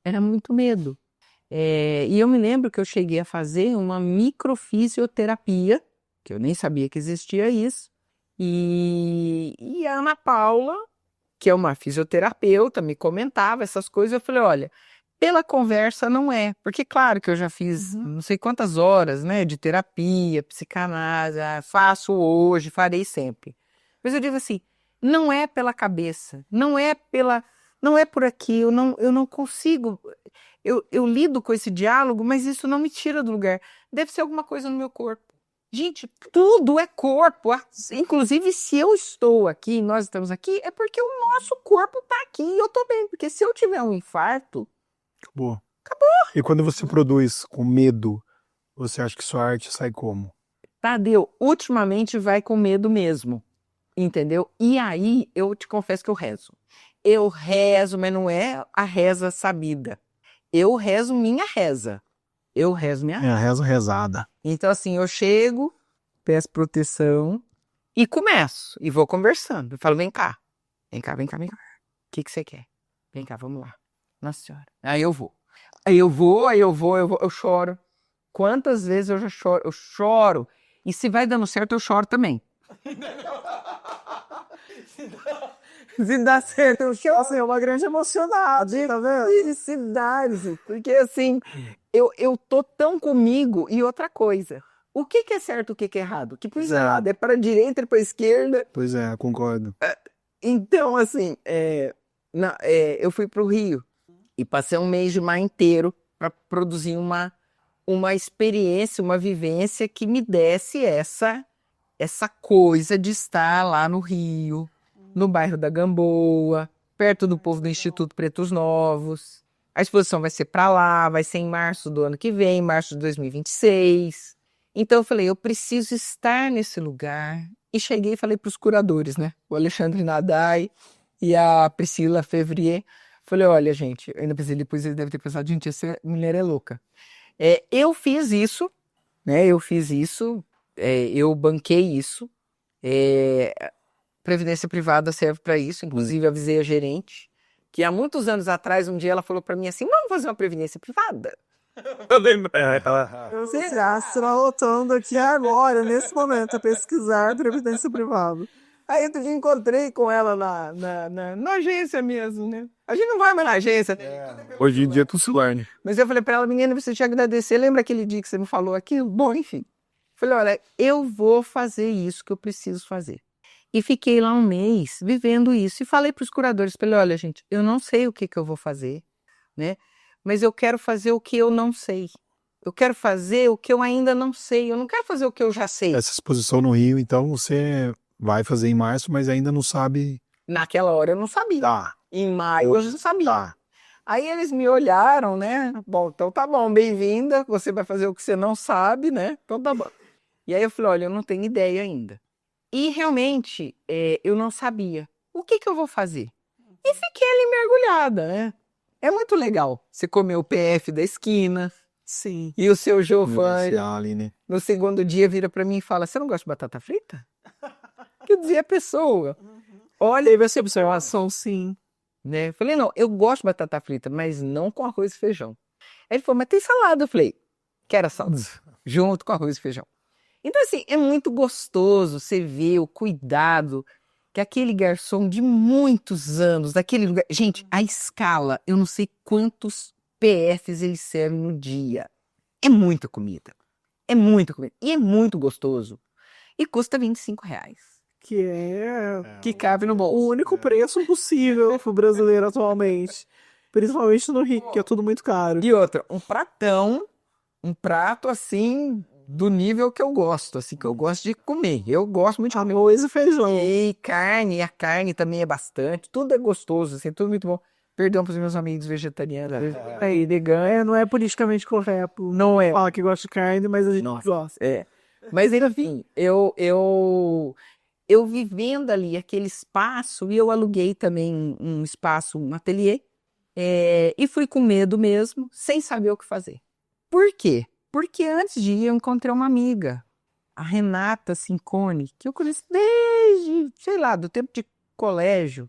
era muito medo. E eu me lembro que eu cheguei a fazer uma microfisioterapia, que eu nem sabia que existia isso, e a Ana Paula, que é uma fisioterapeuta, me comentava essas coisas. Eu falei, olha, pela conversa não é, porque claro que eu já fiz não sei quantas horas, né, de terapia, psicanálise, faço hoje, farei sempre. Mas eu digo assim, não é pela cabeça, não é por aqui, eu não consigo, eu lido com esse diálogo, mas isso não me tira do lugar. Deve ser alguma coisa no meu corpo. Gente, tudo é corpo. Inclusive, se eu estou aqui, nós estamos aqui, é porque o nosso corpo está aqui e eu estou bem. Porque se eu tiver um infarto, Acabou. E quando você produz com medo, você acha que sua arte sai como? Tadeu, ultimamente vai com medo mesmo. Entendeu? E aí, eu te confesso que eu rezo. Eu rezo, mas não é a reza sabida. Eu rezo minha reza. Eu rezo minha reza. É a reza rezada. Então, assim, eu chego, peço proteção e começo. E vou conversando. Eu falo, vem cá. Vem cá, vem cá, vem cá. O que você quer? Vem cá, vamos lá. Nossa Senhora. Aí eu vou. Eu choro. Quantas vezes eu já choro? Eu choro. E se vai dando certo, eu choro também. Se dá certo, eu choro. Nossa, é uma grande emocionada, tá vendo? Felicidade. Porque assim, eu tô tão comigo. E outra coisa, o que é certo, o que é errado? O que é errado? É para a direita, é para a esquerda. Pois é, concordo. Então, assim, eu fui para o Rio e passei um mês de mar inteiro para produzir uma experiência, uma vivência que me desse essa coisa de estar lá no Rio, no bairro da Gamboa, perto do povo do Instituto Pretos Novos. A exposição vai ser para lá, vai ser em março do ano que vem, março de 2026. Então eu falei, eu preciso estar nesse lugar. E cheguei e falei para os curadores, né? O Alexandre Nadai e a Priscila Fevrier. Falei, olha, gente, eu ainda pensei, depois ele deve ter pensado, gente, essa mulher é louca. Eu fiz isso, né? Eu banquei isso. Previdência privada serve para isso, inclusive avisei a gerente, que há muitos anos atrás, um dia ela falou para mim assim, vamos fazer uma previdência privada? Eu lembro. Você está lotando aqui agora, nesse momento, a pesquisar previdência privada. Aí outro dia encontrei com ela na agência mesmo, né? A gente não vai mais na agência, né? Hoje em dia é tudo celular, né? Mas eu falei para ela, menina, você te agradecer, lembra aquele dia que você me falou aquilo? Bom, enfim. Falei, olha, eu vou fazer isso que eu preciso fazer. E fiquei lá um mês vivendo isso. E falei para os curadores, falei, olha, gente, eu não sei o que eu vou fazer, né? Mas eu quero fazer o que eu não sei. Eu quero fazer o que eu ainda não sei. Eu não quero fazer o que eu já sei. Essa exposição no Rio, então, você vai fazer em março, mas ainda não sabe. Naquela hora eu não sabia. Tá. Em maio eu já sabia. Tá. Aí eles me olharam, né? Bom, então tá bom, bem-vinda. Você vai fazer o que você não sabe, né? Então tá bom. E aí eu falei, olha, eu não tenho ideia ainda. E realmente, eu não sabia. O que eu vou fazer? E fiquei ali mergulhada, né? É muito legal você comer o PF da esquina. Sim. E o seu Giovanni, Vivenciar ali, né? no segundo dia, vira pra mim e fala, você não gosta de batata frita? Quer dizer, a pessoa, olha, Teve essa observação, sim. né? Eu falei, não, eu gosto de batata frita, mas não com arroz e feijão. Aí ele falou, mas tem salada. Eu falei, quero a salada, junto com arroz e feijão. Então, assim, é muito gostoso você ver o cuidado que aquele garçom de muitos anos, daquele lugar... Gente, a escala, eu não sei quantos PFs eles servem no dia. É muita comida. É muita comida. E é muito gostoso. E custa R$25. Que cabe no o bolso. único preço possível pro brasileiro atualmente. Principalmente no Rio, que é tudo muito caro. E outra, um prato assim, do nível que eu gosto, assim, que eu gosto de comer. Eu gosto muito de Arroz e feijão. e carne, a carne também é bastante, tudo é gostoso, assim, tudo muito bom. Perdão para os meus amigos vegetarianos. Aí, vegan não é politicamente correto. Não é. Fala que gosta de carne, mas a gente Nossa. gosta. É. Mas enfim, eu vivendo ali aquele espaço, e eu aluguei também um espaço, um ateliê, e fui com medo mesmo, sem saber o que fazer. Por quê? Porque antes de ir eu encontrei uma amiga, a Renata Cincone, que eu conheço desde, sei lá, do tempo de colégio.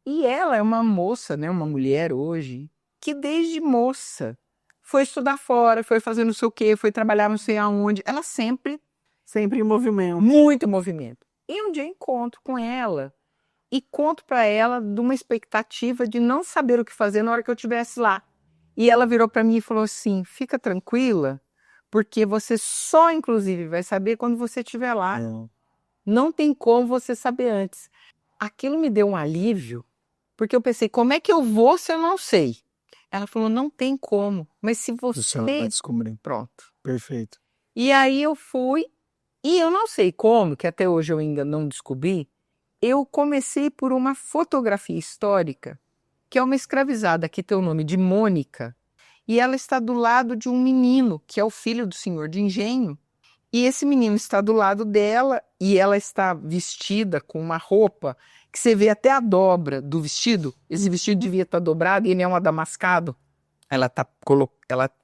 E ela é uma moça, né, uma mulher hoje, que desde moça foi estudar fora, foi fazer não sei o quê, foi trabalhar não sei aonde. Ela sempre Sempre em movimento. muito movimento. E um dia eu encontro com ela e conto para ela de uma expectativa de não saber o que fazer na hora que eu estivesse lá. E ela virou para mim e falou assim: fica tranquila, porque você só, inclusive, vai saber quando você estiver lá. Não tem como você saber antes. Aquilo me deu um alívio, porque eu pensei: como é que eu vou se eu não sei? Ela falou: não tem como, mas se Você vai você... descobrir. Pronto. Perfeito. E aí eu fui, e eu não sei como, que até hoje eu ainda não descobri, eu comecei por uma fotografia histórica, que é uma escravizada que tem o nome de Mônica, e ela está do lado de um menino, que é o filho do senhor de engenho, e esse menino está do lado dela, e ela está vestida com uma roupa que você vê até a dobra do vestido. Esse vestido devia estar dobrado e ele é um adamascado. Ela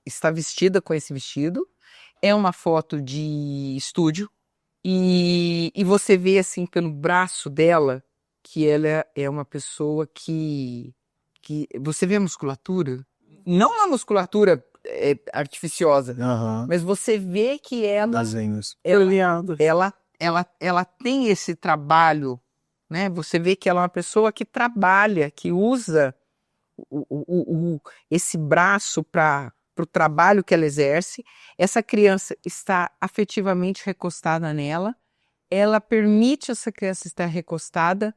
está vestida com esse vestido. É uma foto de estúdio e você vê assim pelo braço dela que ela é uma pessoa que você vê a musculatura, não uma musculatura artificiosa, mas você vê que Desenhos. ela tem esse trabalho, né? Você vê que ela é uma pessoa que trabalha, que usa esse braço para o trabalho que ela exerce. Essa criança está afetivamente recostada nela, ela permite essa criança estar recostada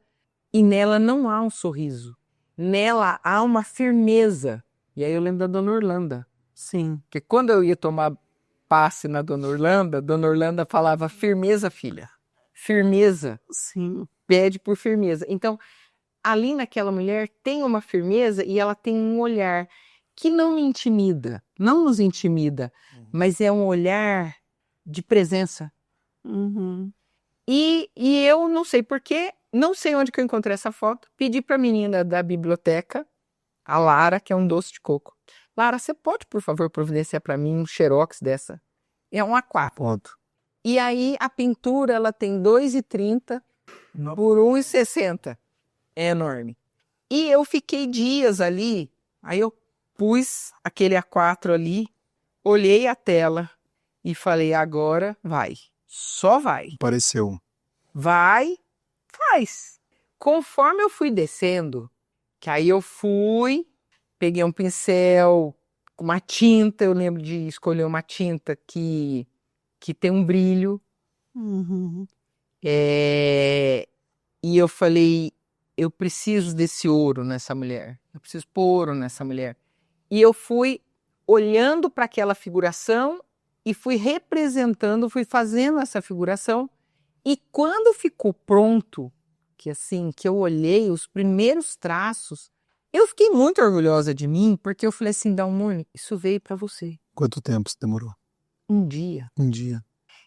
e nela não há um sorriso, nela há uma firmeza. E aí eu lembro da Dona Orlando. Sim. Porque quando eu ia tomar passe na Dona Orlando falava: firmeza, filha, firmeza, Sim. pede por firmeza. Então, ali naquela mulher tem uma firmeza e ela tem um olhar que não me intimida, não nos intimida, mas é um olhar de presença. Uhum. E eu não sei porquê, não sei onde que eu encontrei essa foto, pedi para a menina da biblioteca, a Lara, que é um doce de coco. Lara, você pode, por favor, providenciar para mim um xerox dessa? É um A4. Ponto. E aí a pintura ela tem 2,30 por 1,60. É enorme. E eu fiquei dias ali, aí eu pus aquele A4 ali, olhei a tela e falei: agora vai, só vai. Apareceu. Vai, faz. Conforme eu fui descendo, que aí eu fui, peguei um pincel, uma tinta, eu lembro de escolher uma tinta que tem um brilho. Uhum. E eu falei: eu preciso desse ouro nessa mulher, eu preciso pôr ouro nessa mulher. E eu fui olhando para aquela figuração e fui representando, fui fazendo essa figuração. E quando ficou pronto, que eu olhei os primeiros traços, eu fiquei muito orgulhosa de mim, porque eu falei assim: Dalmone, isso veio para você. Quanto tempo você demorou? Um dia. Um dia.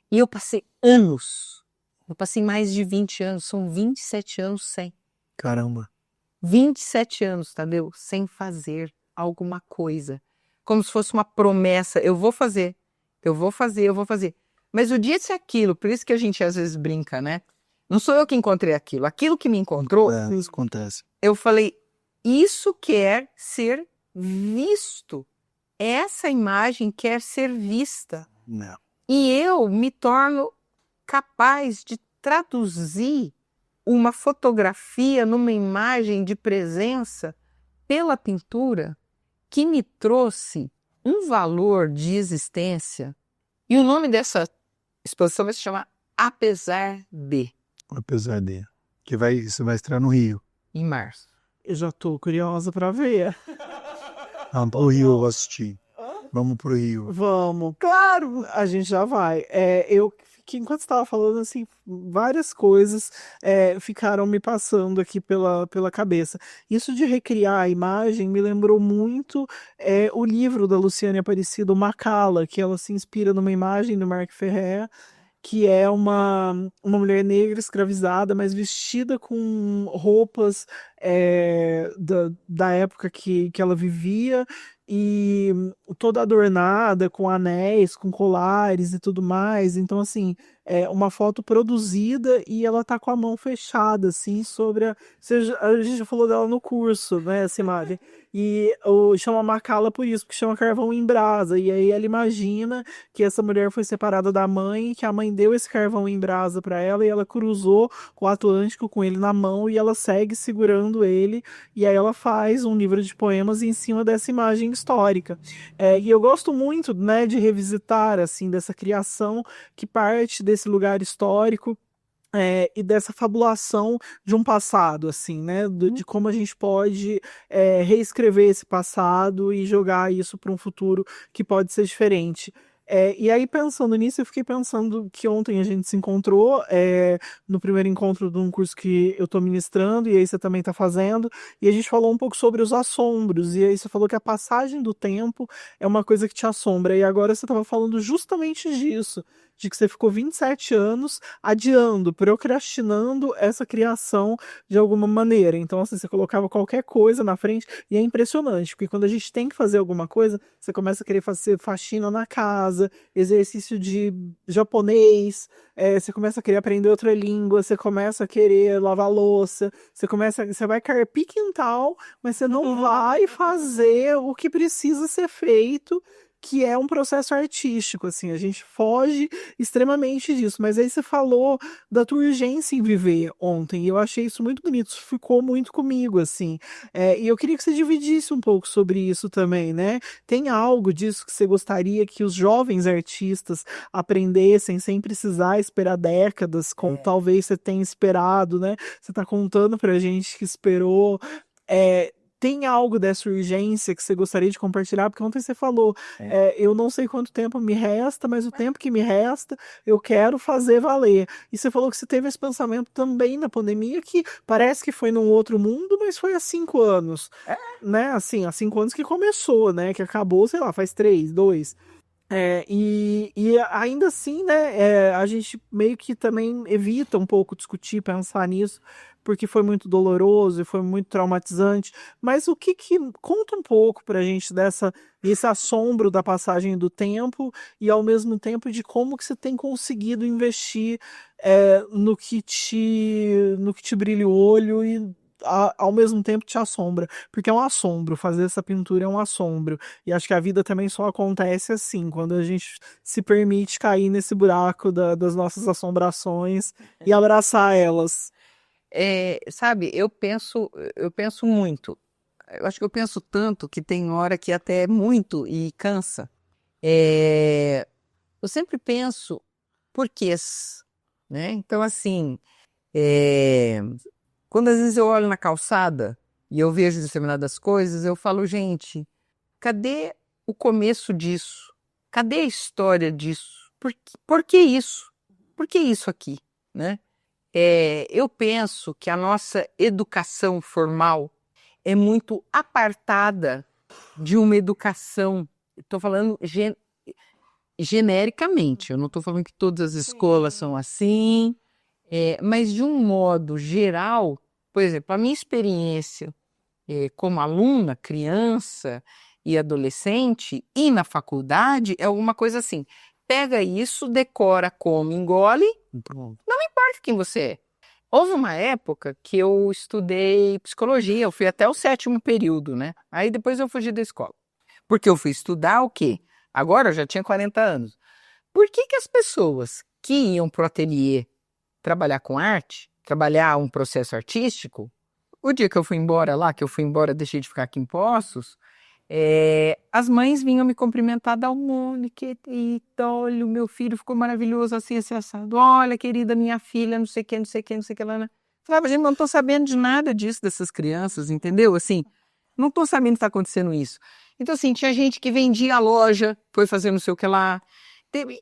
E eu passei anos. Eu passei mais de 20 anos, são 27 anos sem. Caramba. 27 anos, Tadeu, sem fazer alguma coisa. Como se fosse uma promessa: eu vou fazer, eu vou fazer, eu vou fazer. Mas o dia de ser aquilo, por isso que a gente às vezes brinca, né? Não sou eu que encontrei aquilo, aquilo que me encontrou, Isso acontece. eu falei: isso quer ser visto. Essa imagem quer ser vista. Não. E eu me torno capaz de traduzir uma fotografia numa imagem de presença pela pintura que me trouxe um valor de existência. E o nome dessa exposição vai se chamar Apesar de, Apesar de. Que você vai estrear no Rio. em março. Eu já tô curiosa para ver. Vamos pro Rio eu vou assistir. Vamos pro Rio. Vamos. Claro, a gente já vai. Eu que enquanto você estava falando, assim, várias coisas ficaram me passando aqui pela cabeça. Isso de recriar a imagem me lembrou muito o livro da Luciane Aparecido, Macala, que ela se inspira numa imagem do Marc Ferrer, que é uma mulher negra escravizada, mas vestida com roupas da época que ela vivia, e toda adornada com anéis, com colares e tudo mais. Então, assim, é uma foto produzida e ela tá com a mão fechada, assim, sobre a gente já falou dela no curso, né, essa imagem. E chama Macala por isso, porque chama carvão em brasa. E aí ela imagina que essa mulher foi separada da mãe, que a mãe deu esse carvão em brasa para ela e ela cruzou o Atlântico com ele na mão e ela segue segurando ele. E aí ela faz um livro de poemas em cima dessa imagem histórica. E eu gosto muito, né, de revisitar, assim, dessa criação que parte desse lugar histórico. E dessa fabulação de um passado, assim, né? De como a gente pode reescrever esse passado e jogar isso para um futuro que pode ser diferente. E aí, pensando nisso, eu fiquei pensando que ontem a gente se encontrou no primeiro encontro de um curso que eu estou ministrando, e aí você também está fazendo, e a gente falou um pouco sobre os assombros, e aí você falou que a passagem do tempo é uma coisa que te assombra, e agora você estava falando justamente disso, de que você ficou 27 anos adiando, procrastinando essa criação de alguma maneira. Então, assim, você colocava qualquer coisa na frente e é impressionante, porque quando a gente tem que fazer alguma coisa, você começa a querer fazer faxina na casa, exercício de japonês, você começa a querer aprender outra língua, você começa a querer lavar louça, você vai carpir quintal, mas você não vai fazer o que precisa ser feito, que é um processo artístico, assim, a gente foge extremamente disso, mas aí você falou da tua urgência em viver ontem, e eu achei isso muito bonito, isso ficou muito comigo, assim, e eu queria que você dividisse um pouco sobre isso também, né? Tem algo disso que você gostaria que os jovens artistas aprendessem sem precisar esperar décadas, como talvez você tenha esperado, né? Você tá contando pra gente que esperou, tem algo dessa urgência que você gostaria de compartilhar? Porque ontem você falou, eu não sei quanto tempo me resta, mas o tempo que me resta, eu quero fazer valer. E você falou que você teve esse pensamento também na pandemia, que parece que foi num outro mundo, mas foi há 5 anos. Né? Assim, há 5 anos que começou, né? Que acabou, sei lá, faz 3, 2. E ainda assim, né, a gente meio que também evita um pouco discutir, pensar nisso, porque foi muito doloroso e foi muito traumatizante. Mas conta um pouco pra gente desse assombro da passagem do tempo e ao mesmo tempo de como que você tem conseguido investir no que te brilha o olho e ao mesmo tempo te assombra, porque é um assombro, fazer essa pintura é um assombro, e acho que a vida também só acontece assim, quando a gente se permite cair nesse buraco das nossas assombrações e abraçar elas. Sabe, eu penso muito. Eu acho que eu penso tanto que tem hora que até é muito e cansa. Eu sempre penso porquês, né? Então, assim, quando às vezes eu olho na calçada e eu vejo determinadas coisas, eu falo, gente, cadê o começo disso? Cadê a história disso? Por que isso? Por que isso aqui, né? Eu penso que a nossa educação formal é muito apartada de uma educação, estou falando genericamente, eu não estou falando que todas as escolas são assim, mas de um modo geral, por exemplo, a minha experiência como aluna, criança e adolescente e na faculdade é alguma coisa assim, pega isso, decora, come, engole, pronto. Não importa quem você é. Houve uma época que eu estudei psicologia, eu fui até o 7º período, né? Aí depois eu fugi da escola. Porque eu fui estudar o quê? Agora eu já tinha 40 anos. Por que as pessoas que iam pro ateliê trabalhar com arte, trabalhar um processo artístico, o dia que eu fui embora lá, deixei de ficar aqui em Poços, as mães vinham me cumprimentar, Dalmone, olha, o meu filho ficou maravilhoso, assim, assado. Olha, querida, minha filha, não sei o que, não sei o que, não sei o que lá. Né? Falava, gente, não tô sabendo de nada disso, dessas crianças, entendeu? Assim, não tô sabendo que tá acontecendo isso. Então, assim, tinha gente que vendia a loja, foi fazer não sei o que lá.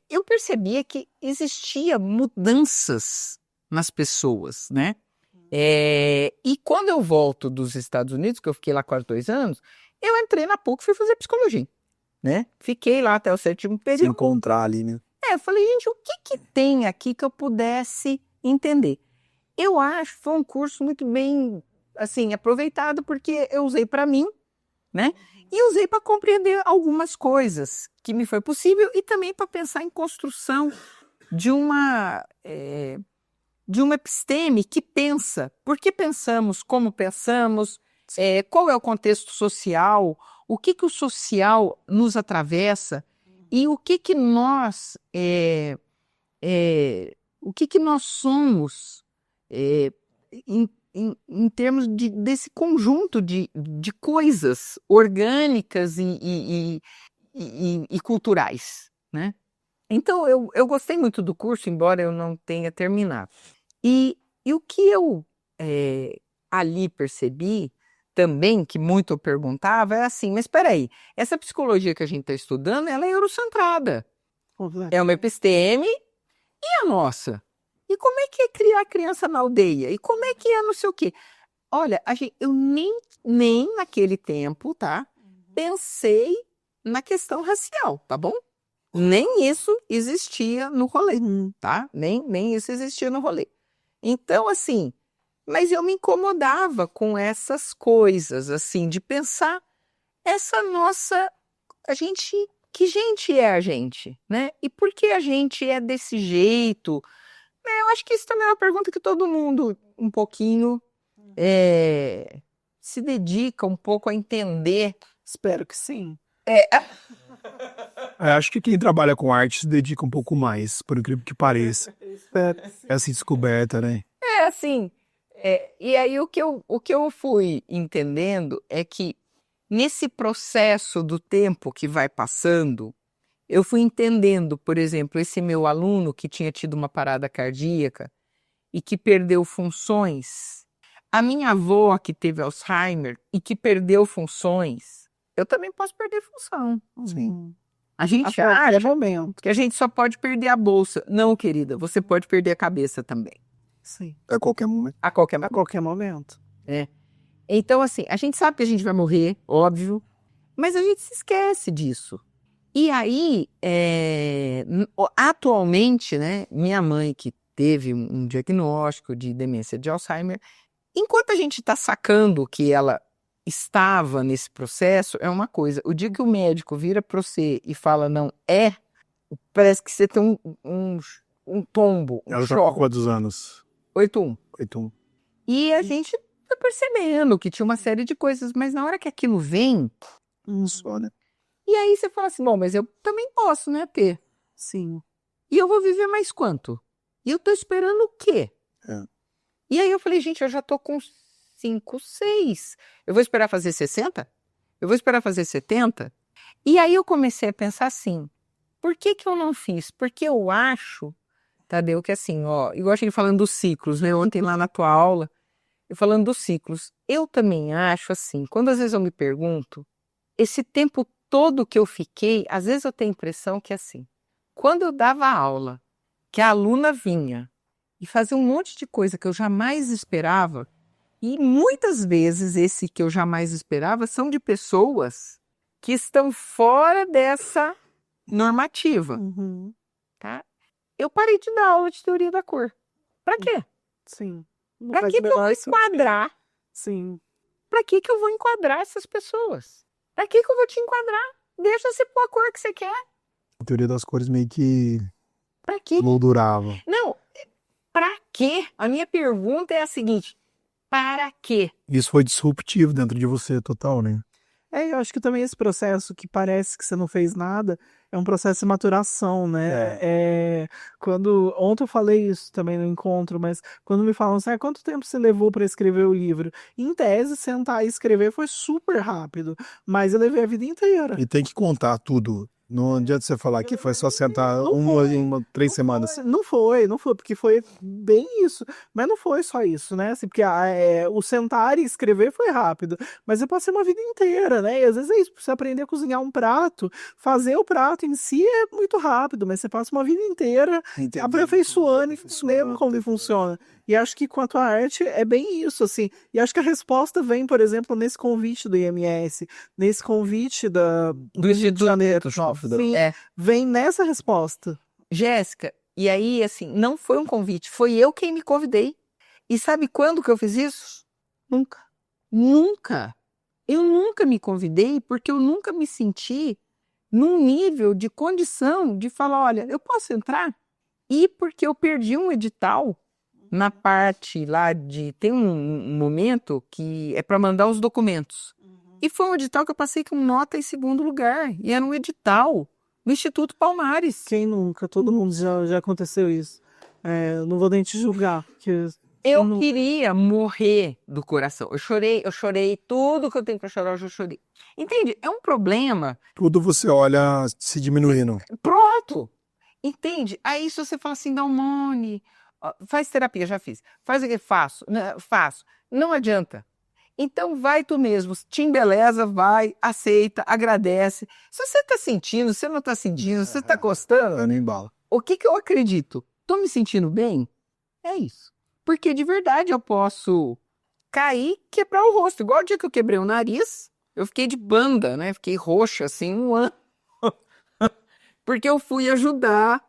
eu percebia que existia mudanças nas pessoas, né? E quando eu volto dos Estados Unidos, que eu fiquei lá quase 2 anos, eu entrei na PUC e fui fazer psicologia, né? Fiquei lá até o 7º Se período. encontrar ali, né? Eu falei, gente, o que que tem aqui que eu pudesse entender? Eu acho que foi um curso muito bem, assim, aproveitado, porque eu usei para mim, né? E usei para compreender algumas coisas que me foi possível e também para pensar em construção de uma episteme que pensa. Por que pensamos, como pensamos, qual é o contexto social, o que que o social nos atravessa e o que que nós somos em termos desse conjunto de coisas orgânicas e culturais, né? Então, eu gostei muito do curso, embora eu não tenha terminado. E o que eu ali percebi também, que muito eu perguntava, é assim, mas espera aí, essa psicologia que a gente está estudando, ela é eurocentrada. É uma episteme e a nossa? E como é que é criar criança na aldeia? E como é que é não sei o quê? Olha, eu nem naquele tempo, tá? Pensei na questão racial, tá bom? Nem isso existia no rolê, tá? Nem isso existia no rolê. Então, assim, mas eu me incomodava com essas coisas, assim, de pensar essa nossa... Que gente é a gente, né? E por que a gente é desse jeito? Eu acho que isso também é uma pergunta que todo mundo um pouquinho se dedica um pouco a entender. Espero que sim. Acho que quem trabalha com arte se dedica um pouco mais, por incrível que pareça. Espero que sim. Essa descoberta, né? Assim, e aí o que eu fui entendendo é que nesse processo do tempo que vai passando, eu fui entendendo, por exemplo, esse meu aluno que tinha tido uma parada cardíaca e que perdeu funções, a minha avó que teve Alzheimer e que perdeu funções, eu também posso perder função. Sim. A gente A acha momento. que a gente só pode perder a bolsa. Não, querida, você pode perder a cabeça também. Sim. A qualquer momento. A qualquer A momento. qualquer momento. Então, assim, a gente sabe que a gente vai morrer, óbvio, mas a gente se esquece disso. E aí, atualmente, né, minha mãe que teve um diagnóstico de demência de Alzheimer, enquanto a gente está sacando que ela estava nesse processo, é uma coisa. O dia que o médico vira para você e fala não parece que você tem um tombo, um Ela tá com choque. quantos anos? 8-1. 8. E a gente tá percebendo que tinha uma série de coisas, mas na hora que aquilo vem, Só, né? e aí você fala assim, bom, mas eu também posso, né, ter. Sim. E eu vou viver mais quanto? E eu tô esperando o quê? E aí eu falei, gente, eu já tô com 5, 6. Eu vou esperar fazer 60? Eu vou esperar fazer 70? E aí eu comecei a pensar assim, por que que eu não fiz? Porque eu acho, Tadeu, que assim, ó, igual a gente falando dos ciclos, né? Ontem lá na tua aula, eu falando dos ciclos, eu também acho assim, quando às vezes eu me pergunto, esse tempo todo que eu fiquei, às vezes eu tenho a impressão que assim, quando eu dava aula, que a aluna vinha e fazia um monte de coisa que eu jamais esperava, e muitas vezes esse que eu jamais esperava são de pessoas que estão fora dessa normativa, tá? Eu parei de dar aula de teoria da cor. Pra quê? Sim. Pra que eu vou enquadrar? Sim. Pra que eu vou enquadrar essas pessoas? Pra que eu vou te enquadrar? Deixa você pôr a cor que você quer. A teoria das cores meio que Pra quê? moldurava. Não, pra quê? A minha pergunta é a seguinte, para quê? Isso foi disruptivo dentro de você, total, né? Eu acho que também esse processo que parece que você não fez nada é um processo de maturação, né? Ontem eu falei isso também no encontro, mas quando me falam assim, quanto tempo você levou para escrever o livro? Em tese, sentar e escrever foi super rápido, mas eu levei a vida inteira. E tem que contar tudo Não adianta você falar que foi só sentar Não uma 3 semanas. Não foi, porque foi bem isso. Mas não foi só isso, né? Assim, porque o sentar e escrever foi rápido. Mas eu passei uma vida inteira, né? E às vezes é isso, pra você aprender a cozinhar um prato, fazer o prato em si é muito rápido, mas você passa uma vida inteira aperfeiçoando e lembra como funciona. E acho que quanto à arte é bem isso, assim. E acho que a resposta vem, por exemplo, nesse convite do IMS, nesse convite do Rio de Janeiro. Sim, vem nessa resposta. Jéssica, e aí, assim, não foi um convite, foi eu quem me convidei. E sabe quando que eu fiz isso? Nunca. Nunca. Eu nunca me convidei porque eu nunca me senti num nível de condição de falar, olha, eu posso entrar? E porque eu perdi um edital na parte lá de... Tem um momento que é para mandar os documentos. E foi um edital que eu passei com nota em segundo lugar. E era um edital do Instituto Palmares. Quem nunca? Todo mundo já aconteceu isso. Não vou nem te julgar. Porque eu queria morrer do coração. Eu chorei, tudo que eu tenho para chorar, eu já chorei. Entende? É um problema. Tudo você olha se diminuindo. Pronto! Entende? Aí se você fala assim, Dalmone, faz terapia, já fiz. Faz o que? Faço. Faço. Não adianta. Então vai tu mesmo, te embeleza, vai, aceita, agradece. Se você tá sentindo, se não tá sentindo, se você tá gostando, Não embala. o que eu acredito? Tô me sentindo bem? É isso. Porque de verdade eu posso cair, quebrar o rosto. Igual o dia que eu quebrei o nariz, eu fiquei de banda, né? Fiquei roxa assim 1 ano. Porque eu fui ajudar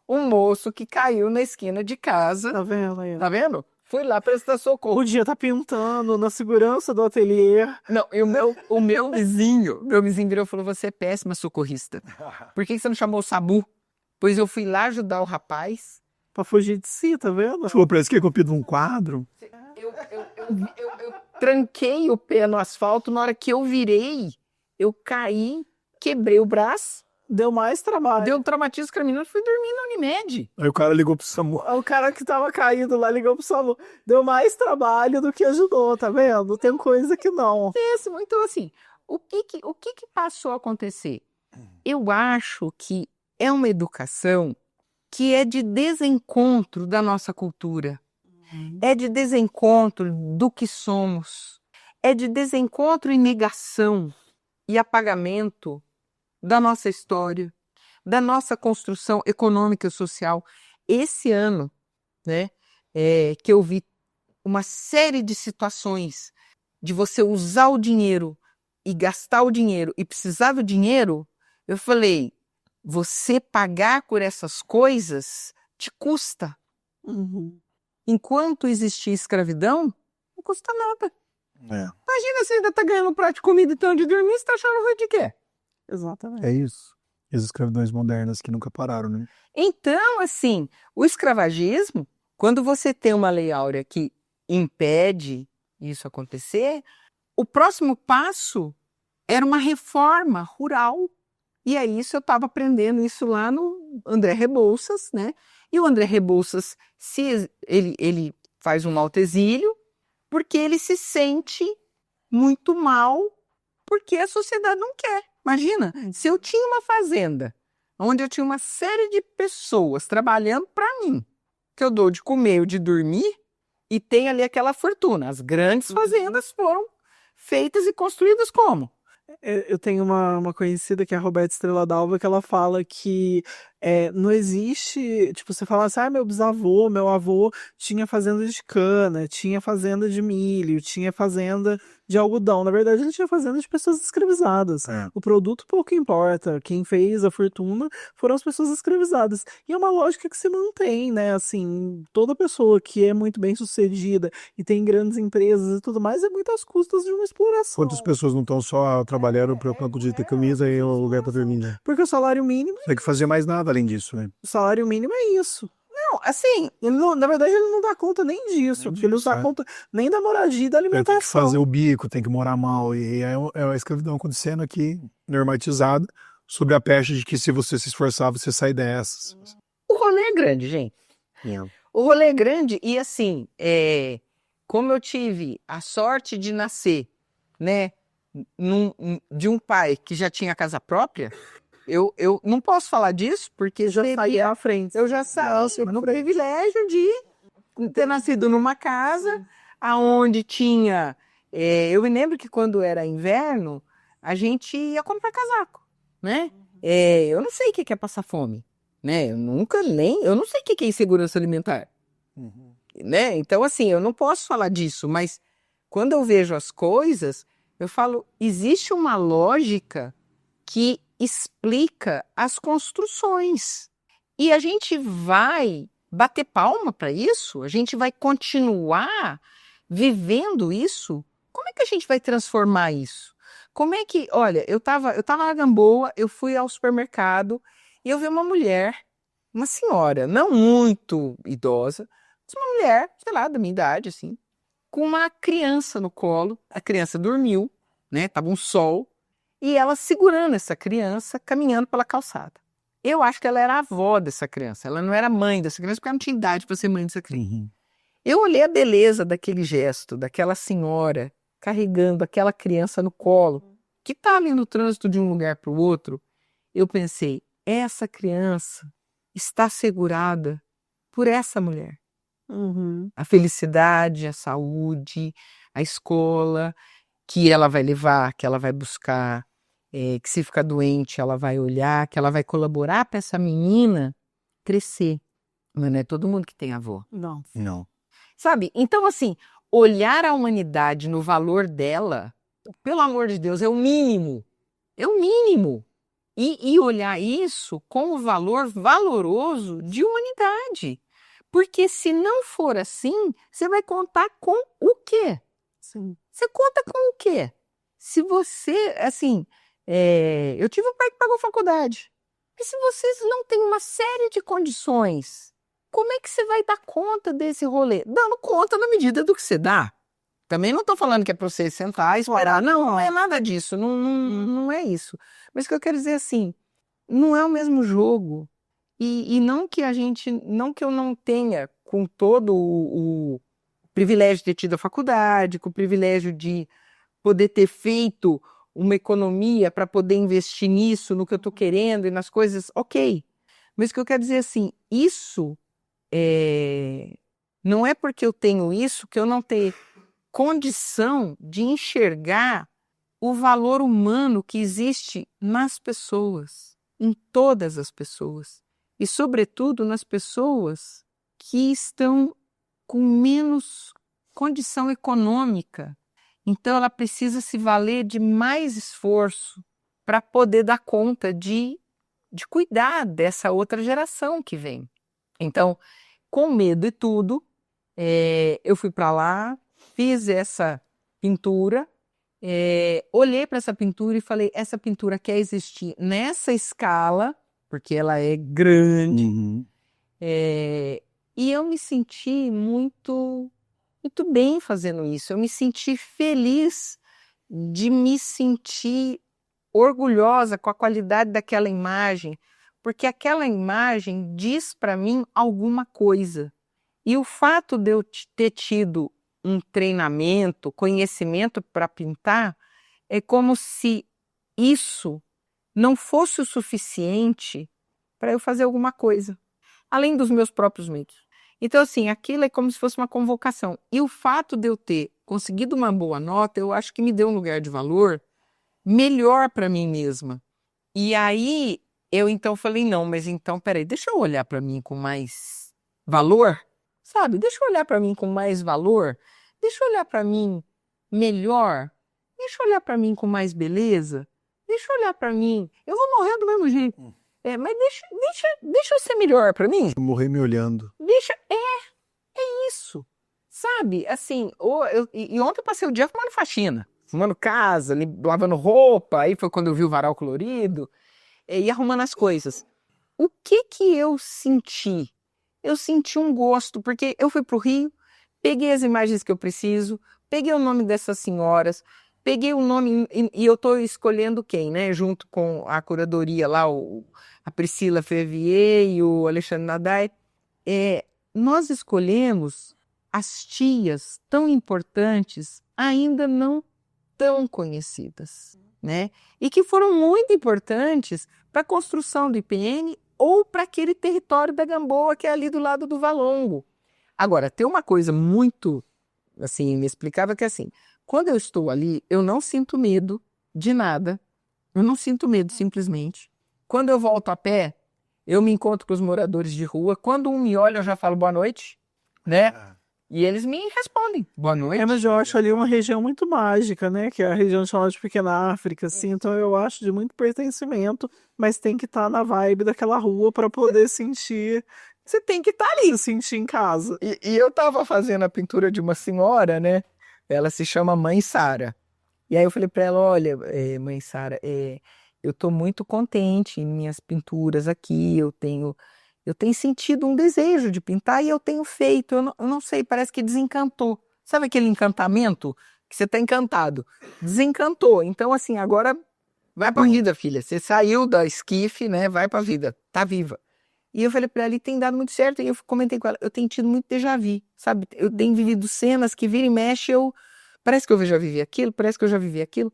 um moço que caiu na esquina de casa. Tá vendo aí? Tá vendo? Fui lá prestar socorro. O dia tá pintando na segurança do ateliê. Não, e o meu vizinho virou e falou, você é péssima socorrista. Por que você não chamou o SAMU? Pois eu fui lá ajudar o rapaz. Pra fugir de si, tá vendo? Falou, parece que é copiado num quadro. Eu tranquei o pé no asfalto, na hora que eu virei, eu caí, quebrei o braço. Deu mais trabalho. Deu um traumatismo craniano, fui dormir na Unimed. Aí o cara ligou pro SAMU. O cara que tava caído lá ligou pro SAMU. Deu mais trabalho do que ajudou, tá vendo? Tem coisa que não. Péssimo. Então, assim, o que passou a acontecer? Eu acho que é uma educação que é de desencontro da nossa cultura. É de desencontro do que somos. É de desencontro e negação e apagamento da nossa história, da nossa construção econômica e social. Esse ano, né, que eu vi uma série de situações de você usar o dinheiro e gastar o dinheiro e precisar do dinheiro, eu falei, você pagar por essas coisas te custa. Uhum. Enquanto existir escravidão, não custa nada. Imagina, você ainda tá ganhando um prato de comida e tanto de dormir, você tá achando ruim de quê? Exatamente. É isso. E as escravidões modernas que nunca pararam, né? Então, assim, o escravagismo, quando você tem uma lei áurea que impede isso acontecer, o próximo passo era uma reforma rural. E aí isso eu estava aprendendo isso lá no André Rebouças, né? E o André Rebouças, ele faz um autoexílio porque ele se sente muito mal porque a sociedade não quer. Imagina, se eu tinha uma fazenda onde eu tinha uma série de pessoas trabalhando para mim, que eu dou de comer ou de dormir, e tem ali aquela fortuna. As grandes fazendas foram feitas e construídas como? Eu tenho uma conhecida que é a Roberta Estrela d'Alva, que ela fala que não existe, tipo, você fala assim, meu bisavô, meu avô tinha fazenda de cana, tinha fazenda de milho, tinha fazenda de algodão. Na verdade, ele tinha fazenda de pessoas escravizadas. O produto pouco importa. Quem fez a fortuna foram as pessoas escravizadas. E é uma lógica que se mantém, né? Assim, toda pessoa que é muito bem sucedida e tem grandes empresas e tudo mais, é muito às custas de uma exploração. Quantas pessoas não estão só trabalhando para poder ter camisa e um lugar para dormir, né? Porque o salário mínimo... Tem que fazer mais nada além disso, né? O salário mínimo é isso. Não, assim, na verdade ele não dá conta nem disso. Ele não dá conta nem da moradia e da alimentação. Tem que fazer o bico, tem que morar mal. E é a escravidão acontecendo aqui, normatizada, sobre a peste de que se você se esforçar, você sai dessas. O rolê é grande, gente. O rolê é grande e assim, como eu tive a sorte de nascer, né, de um pai que já tinha casa própria, Eu não posso falar disso porque Já saí à frente. eu já saí no privilégio de ter nascido numa casa aonde tinha. Eu me lembro que quando era inverno, a gente ia comprar casaco, né? Eu não sei o que é passar fome, né? Eu não sei o que é insegurança alimentar, né? Então, assim, eu não posso falar disso, mas quando eu vejo as coisas, eu falo, existe uma lógica que explica as construções. E a gente vai bater palma para isso? A gente vai continuar vivendo isso? Como é que a gente vai transformar isso? Como é que, olha, eu tava na Gamboa, eu fui ao supermercado e eu vi uma mulher, uma senhora, não muito idosa, mas uma mulher, sei lá, da minha idade, assim, com uma criança no colo. A criança dormiu, né? Tava um sol. E ela segurando essa criança, caminhando pela calçada. Eu acho que ela era a avó dessa criança. Ela não era mãe dessa criança, porque ela não tinha idade para ser mãe dessa criança. Eu olhei a beleza daquele gesto, daquela senhora carregando aquela criança no colo, que está ali no trânsito de um lugar para o outro. Eu pensei, essa criança está segurada por essa mulher. A felicidade, a saúde, a escola, que ela vai levar, que ela vai buscar, que se ficar doente ela vai olhar, que ela vai colaborar para essa menina crescer. Mas não é todo mundo que tem avó. Não. Sabe? Então, assim, olhar a humanidade no valor dela, pelo amor de Deus, é o mínimo. É o mínimo. E olhar isso com o valor valoroso de humanidade. Porque se não for assim, você vai contar com o quê? Sim. Você conta com o quê? Se você, assim, eu tive um pai que pagou faculdade. E se vocês não têm uma série de condições, como é que você vai dar conta desse rolê? Dando conta na medida do que você dá. Também não estou falando que é para você sentar e esperar. Não é nada disso. Não é isso. Mas o que eu quero dizer assim, não é o mesmo jogo. E não que não que eu não tenha, com todo o privilégio de ter tido a faculdade, com o privilégio de poder ter feito uma economia para poder investir nisso, no que eu estou querendo e nas coisas, ok. Mas o que eu quero dizer assim, isso não é porque eu tenho isso que eu não tenho condição de enxergar o valor humano que existe nas pessoas, em todas as pessoas. E, sobretudo, nas pessoas que estão com menos condição econômica. Então, ela precisa se valer de mais esforço para poder dar conta de cuidar dessa outra geração que vem. Então, com medo e tudo, eu fui para lá, fiz essa pintura, olhei para essa pintura e falei, essa pintura quer existir nessa escala, porque ela é grande, e eu me senti muito bem fazendo isso. Eu me senti feliz de me sentir orgulhosa com a qualidade daquela imagem, porque aquela imagem diz para mim alguma coisa. E o fato de eu ter tido um treinamento, conhecimento para pintar, é como se isso não fosse o suficiente para eu fazer alguma coisa, além dos meus próprios meios. Então, assim, aquilo é como se fosse uma convocação. E o fato de eu ter conseguido uma boa nota, eu acho que me deu um lugar de valor melhor para mim mesma. E aí, eu então falei, não, mas então, peraí, deixa eu olhar para mim com mais valor, sabe? Deixa eu olhar para mim com mais valor, deixa eu olhar para mim melhor, deixa eu olhar para mim com mais beleza, deixa eu olhar para mim, eu vou morrer do mesmo jeito, mas deixa eu ser melhor para mim. Morrer me olhando. É isso, sabe? Assim, e ontem eu passei o dia fumando faxina, fumando casa, lavando roupa, aí foi quando eu vi o varal colorido, e arrumando as coisas. O que eu senti? Eu senti um gosto, porque eu fui para o Rio, peguei as imagens que eu preciso, peguei o nome dessas senhoras, peguei o nome, e eu estou escolhendo quem, né? Junto com a curadoria lá, a Priscila Fervier e o Alexandre Nadai. Nós escolhemos as tias tão importantes, ainda não tão conhecidas. né? E que foram muito importantes para a construção do IPN ou para aquele território da Gamboa que é ali do lado do Valongo. Agora, tem uma coisa muito, assim, inexplicável que é assim, quando eu estou ali, eu não sinto medo de nada, eu não sinto medo simplesmente. Quando eu volto a pé, eu me encontro com os moradores de rua, quando um me olha, eu já falo boa noite, né? E eles me respondem, boa noite. Mas eu acho ali uma região muito mágica, né? Que é a região chamada de Pequena África, assim. Então eu acho de muito pertencimento, mas tem que estar na vibe daquela rua para poder sentir. Você tem que estar ali. Se sentir em casa. E eu tava fazendo a pintura de uma senhora, né? Ela se chama Mãe Sara. E aí eu falei para ela, olha, Mãe Sara, eu tô muito contente em minhas pinturas aqui, eu tenho sentido um desejo de pintar e eu tenho feito, eu não sei, parece que desencantou. Sabe aquele encantamento que você tá encantado? Desencantou. Então, assim, agora vai pra vida, filha. Você saiu da esquife, né? Vai pra vida, tá viva. E eu falei pra ela, e tem dado muito certo. E eu comentei com ela, eu tenho tido muito déjà vu, sabe? Eu tenho vivido cenas que vira e mexe, parece que eu já vivi aquilo, parece que eu já vivi aquilo.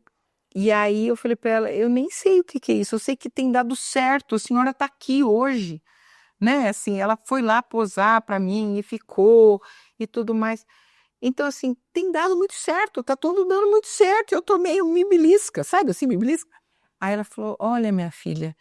E aí eu falei pra ela, eu nem sei o que é isso, eu sei que tem dado certo, a senhora tá aqui hoje, né? Assim, ela foi lá posar pra mim e ficou e tudo mais. Então, assim, tem dado muito certo, tá tudo dando muito certo. Eu tô meio mibilisca, sabe assim, mibilisca? Aí ela falou, olha, minha filha,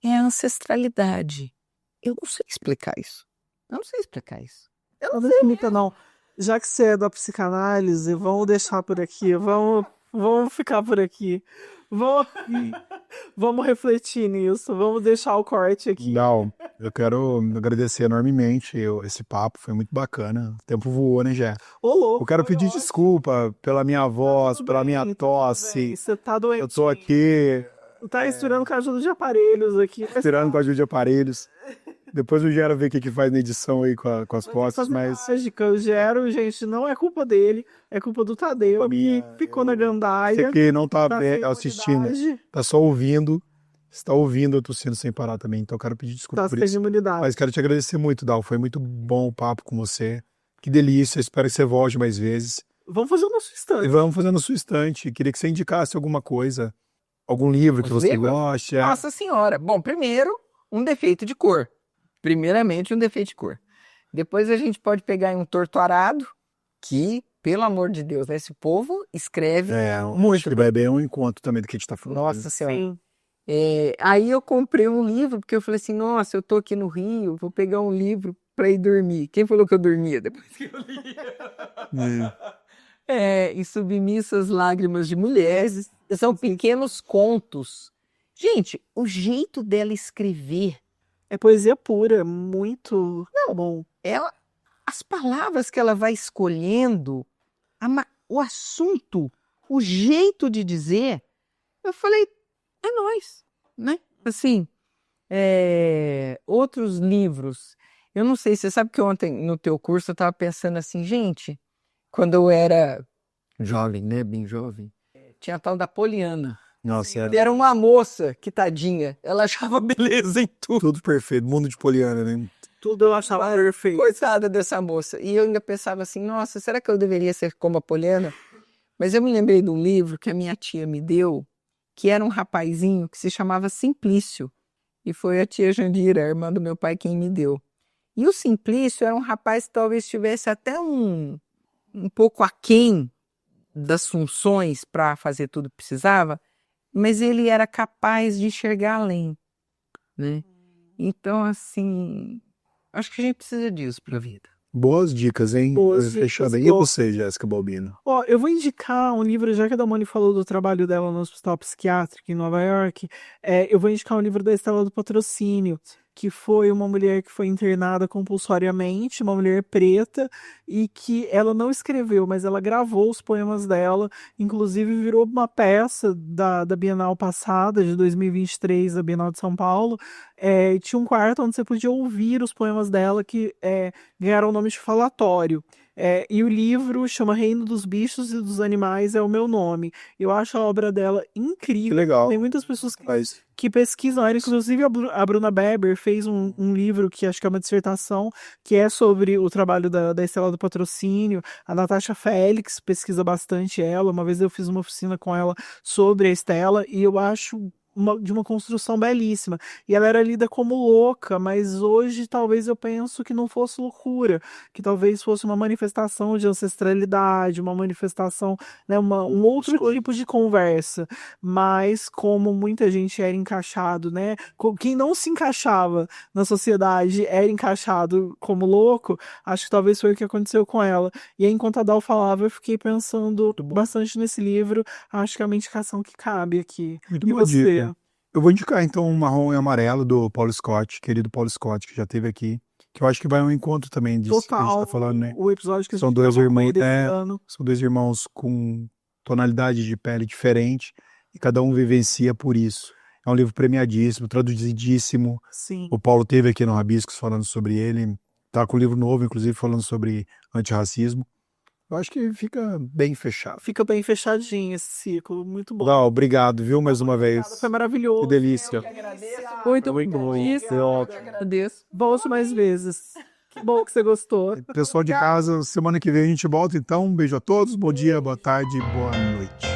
é a ancestralidade. Eu não sei explicar isso. Eu não sei explicar isso. Eu Não não sei. definitiva, não. Já que você é da psicanálise, vamos deixar por aqui. Vamos ficar por aqui. Vamos refletir nisso. Vamos deixar o corte aqui. Não, eu quero agradecer enormemente esse papo, foi muito bacana. O tempo voou, né, Jé? Ô, louco. Eu quero foi pedir ótimo. desculpa pela minha voz, Tudo pela bem, minha tudo tosse. bem. Você tá doente. Eu tô aqui Tá misturando com a ajuda de aparelhos aqui. tirando com a ajuda de aparelhos. Depois o Gera vê o que faz na edição aí com as postas, mas mágica, o Gero, gente, não é culpa dele, é culpa do Tadeu, Culpa que minha, ficou na você gandaia. que não tá pra assistindo, imunidade, tá só ouvindo, está ouvindo eu tossindo sem parar também, então eu quero pedir desculpa tá por sem isso. imunidade. Mas quero te agradecer muito, Dal, foi muito bom o papo com você. Que delícia, espero que você volte mais vezes. Vamos fazer o nosso E instante. vamos fazer na sua estante. Queria que você indicasse alguma coisa, algum livro que Os você livros? goste. Nossa Senhora. Bom, primeiro, um defeito de cor. Primeiramente, um defeito de cor. Depois a gente pode pegar um torto arado, que, pelo amor de Deus, né, esse povo escreve muito. Acho que vai bem ao encontro também do que a gente tá falando. Nossa Senhora. Sim. Aí eu comprei um livro, porque eu falei assim, nossa, eu tô aqui no Rio, vou pegar um livro para ir dormir. Quem falou que eu dormia depois que eu li? Em Submissas Lágrimas de Mulheres. São pequenos contos. Gente, o jeito dela escrever, É poesia pura, muito bom. as palavras que ela vai escolhendo, o assunto, o jeito de dizer, eu falei, é nós, né? Assim, outros livros. Eu não sei, você sabe que ontem no teu curso eu estava pensando assim, gente, quando eu era jovem, né? Bem jovem, tinha a tal da Poliana. Nossa, Era uma moça que, tadinha, ela achava beleza em tudo. tudo perfeito, mundo de Poliana, né? Tudo eu achava perfeito. Coitada dessa moça. E eu ainda pensava assim, nossa, será que eu deveria ser como a Poliana? Mas eu me lembrei de um livro que a minha tia me deu, que era um rapazinho que se chamava Simplício. E foi a tia Jandira, a irmã do meu pai, quem me deu. E o Simplício era um rapaz que talvez tivesse até um pouco aquém das funções para fazer tudo que precisava, mas ele era capaz de enxergar além, né? Então, assim, acho que a gente precisa disso para a vida. Boas dicas, hein? Boas Fechando dicas, aí. E boa. você, Jéssica Balbino? Ó, eu vou indicar um livro, já que a Damone falou do trabalho dela no Hospital Psiquiátrico em Nova York, eu vou indicar um livro da Estela do Patrocínio, que foi uma mulher que foi internada compulsoriamente, uma mulher preta, e que ela não escreveu, mas ela gravou os poemas dela, inclusive virou uma peça da Bienal passada, de 2023, da Bienal de São Paulo, e tinha um quarto onde você podia ouvir os poemas dela, que ganharam o nome de falatório. E o livro chama Reino dos Bichos e dos Animais é o meu nome. Eu acho a obra dela Que incrível. legal. Tem muitas pessoas Mas que pesquisam ela. Inclusive, a Bruna Beber fez um livro que acho que é uma dissertação, que é sobre o trabalho da Estela do Patrocínio. A Natasha Félix pesquisa bastante ela. Uma vez eu fiz uma oficina com ela sobre a Estela e eu acho de uma construção belíssima. E ela era lida como louca, mas hoje talvez eu penso que não fosse loucura, que talvez fosse uma manifestação de ancestralidade, uma manifestação, né, um outro tipo de conversa. Mas como muita gente era encaixado, né? Quem não se encaixava na sociedade era encaixado como louco, acho que talvez foi o que aconteceu com ela. E aí, enquanto a Dal falava, eu fiquei pensando bastante nesse livro. Acho que é uma indicação que cabe aqui. muito E boa você? dica. Eu vou indicar então o Marrom e Amarelo do Paulo Scott, querido Paulo Scott, que já esteve aqui, que eu acho que vai ao encontro também disso que a gente Total, tá falando, né? o episódio que a São gente dois gravou com irmãos, ele esse ano. são dois irmãos com tonalidade de pele diferente e cada um vivencia por isso. É um livro premiadíssimo, traduzidíssimo. Sim. O Paulo teve aqui no Rabiscos falando sobre ele, tá com um livro novo, inclusive, falando sobre antirracismo. Eu acho que fica bem fechado. Fica bem fechadinho esse ciclo, muito bom. Gal, obrigado, viu, mais uma vez. Foi maravilhoso. Que delícia. Muito Muito bom. bom. Isso, Foi ótimo. eu agradeço. Volte mais vezes. Que bom que você gostou. Pessoal de casa, semana que vem a gente volta, então. Um beijo a todos, bom dia, boa tarde, boa noite.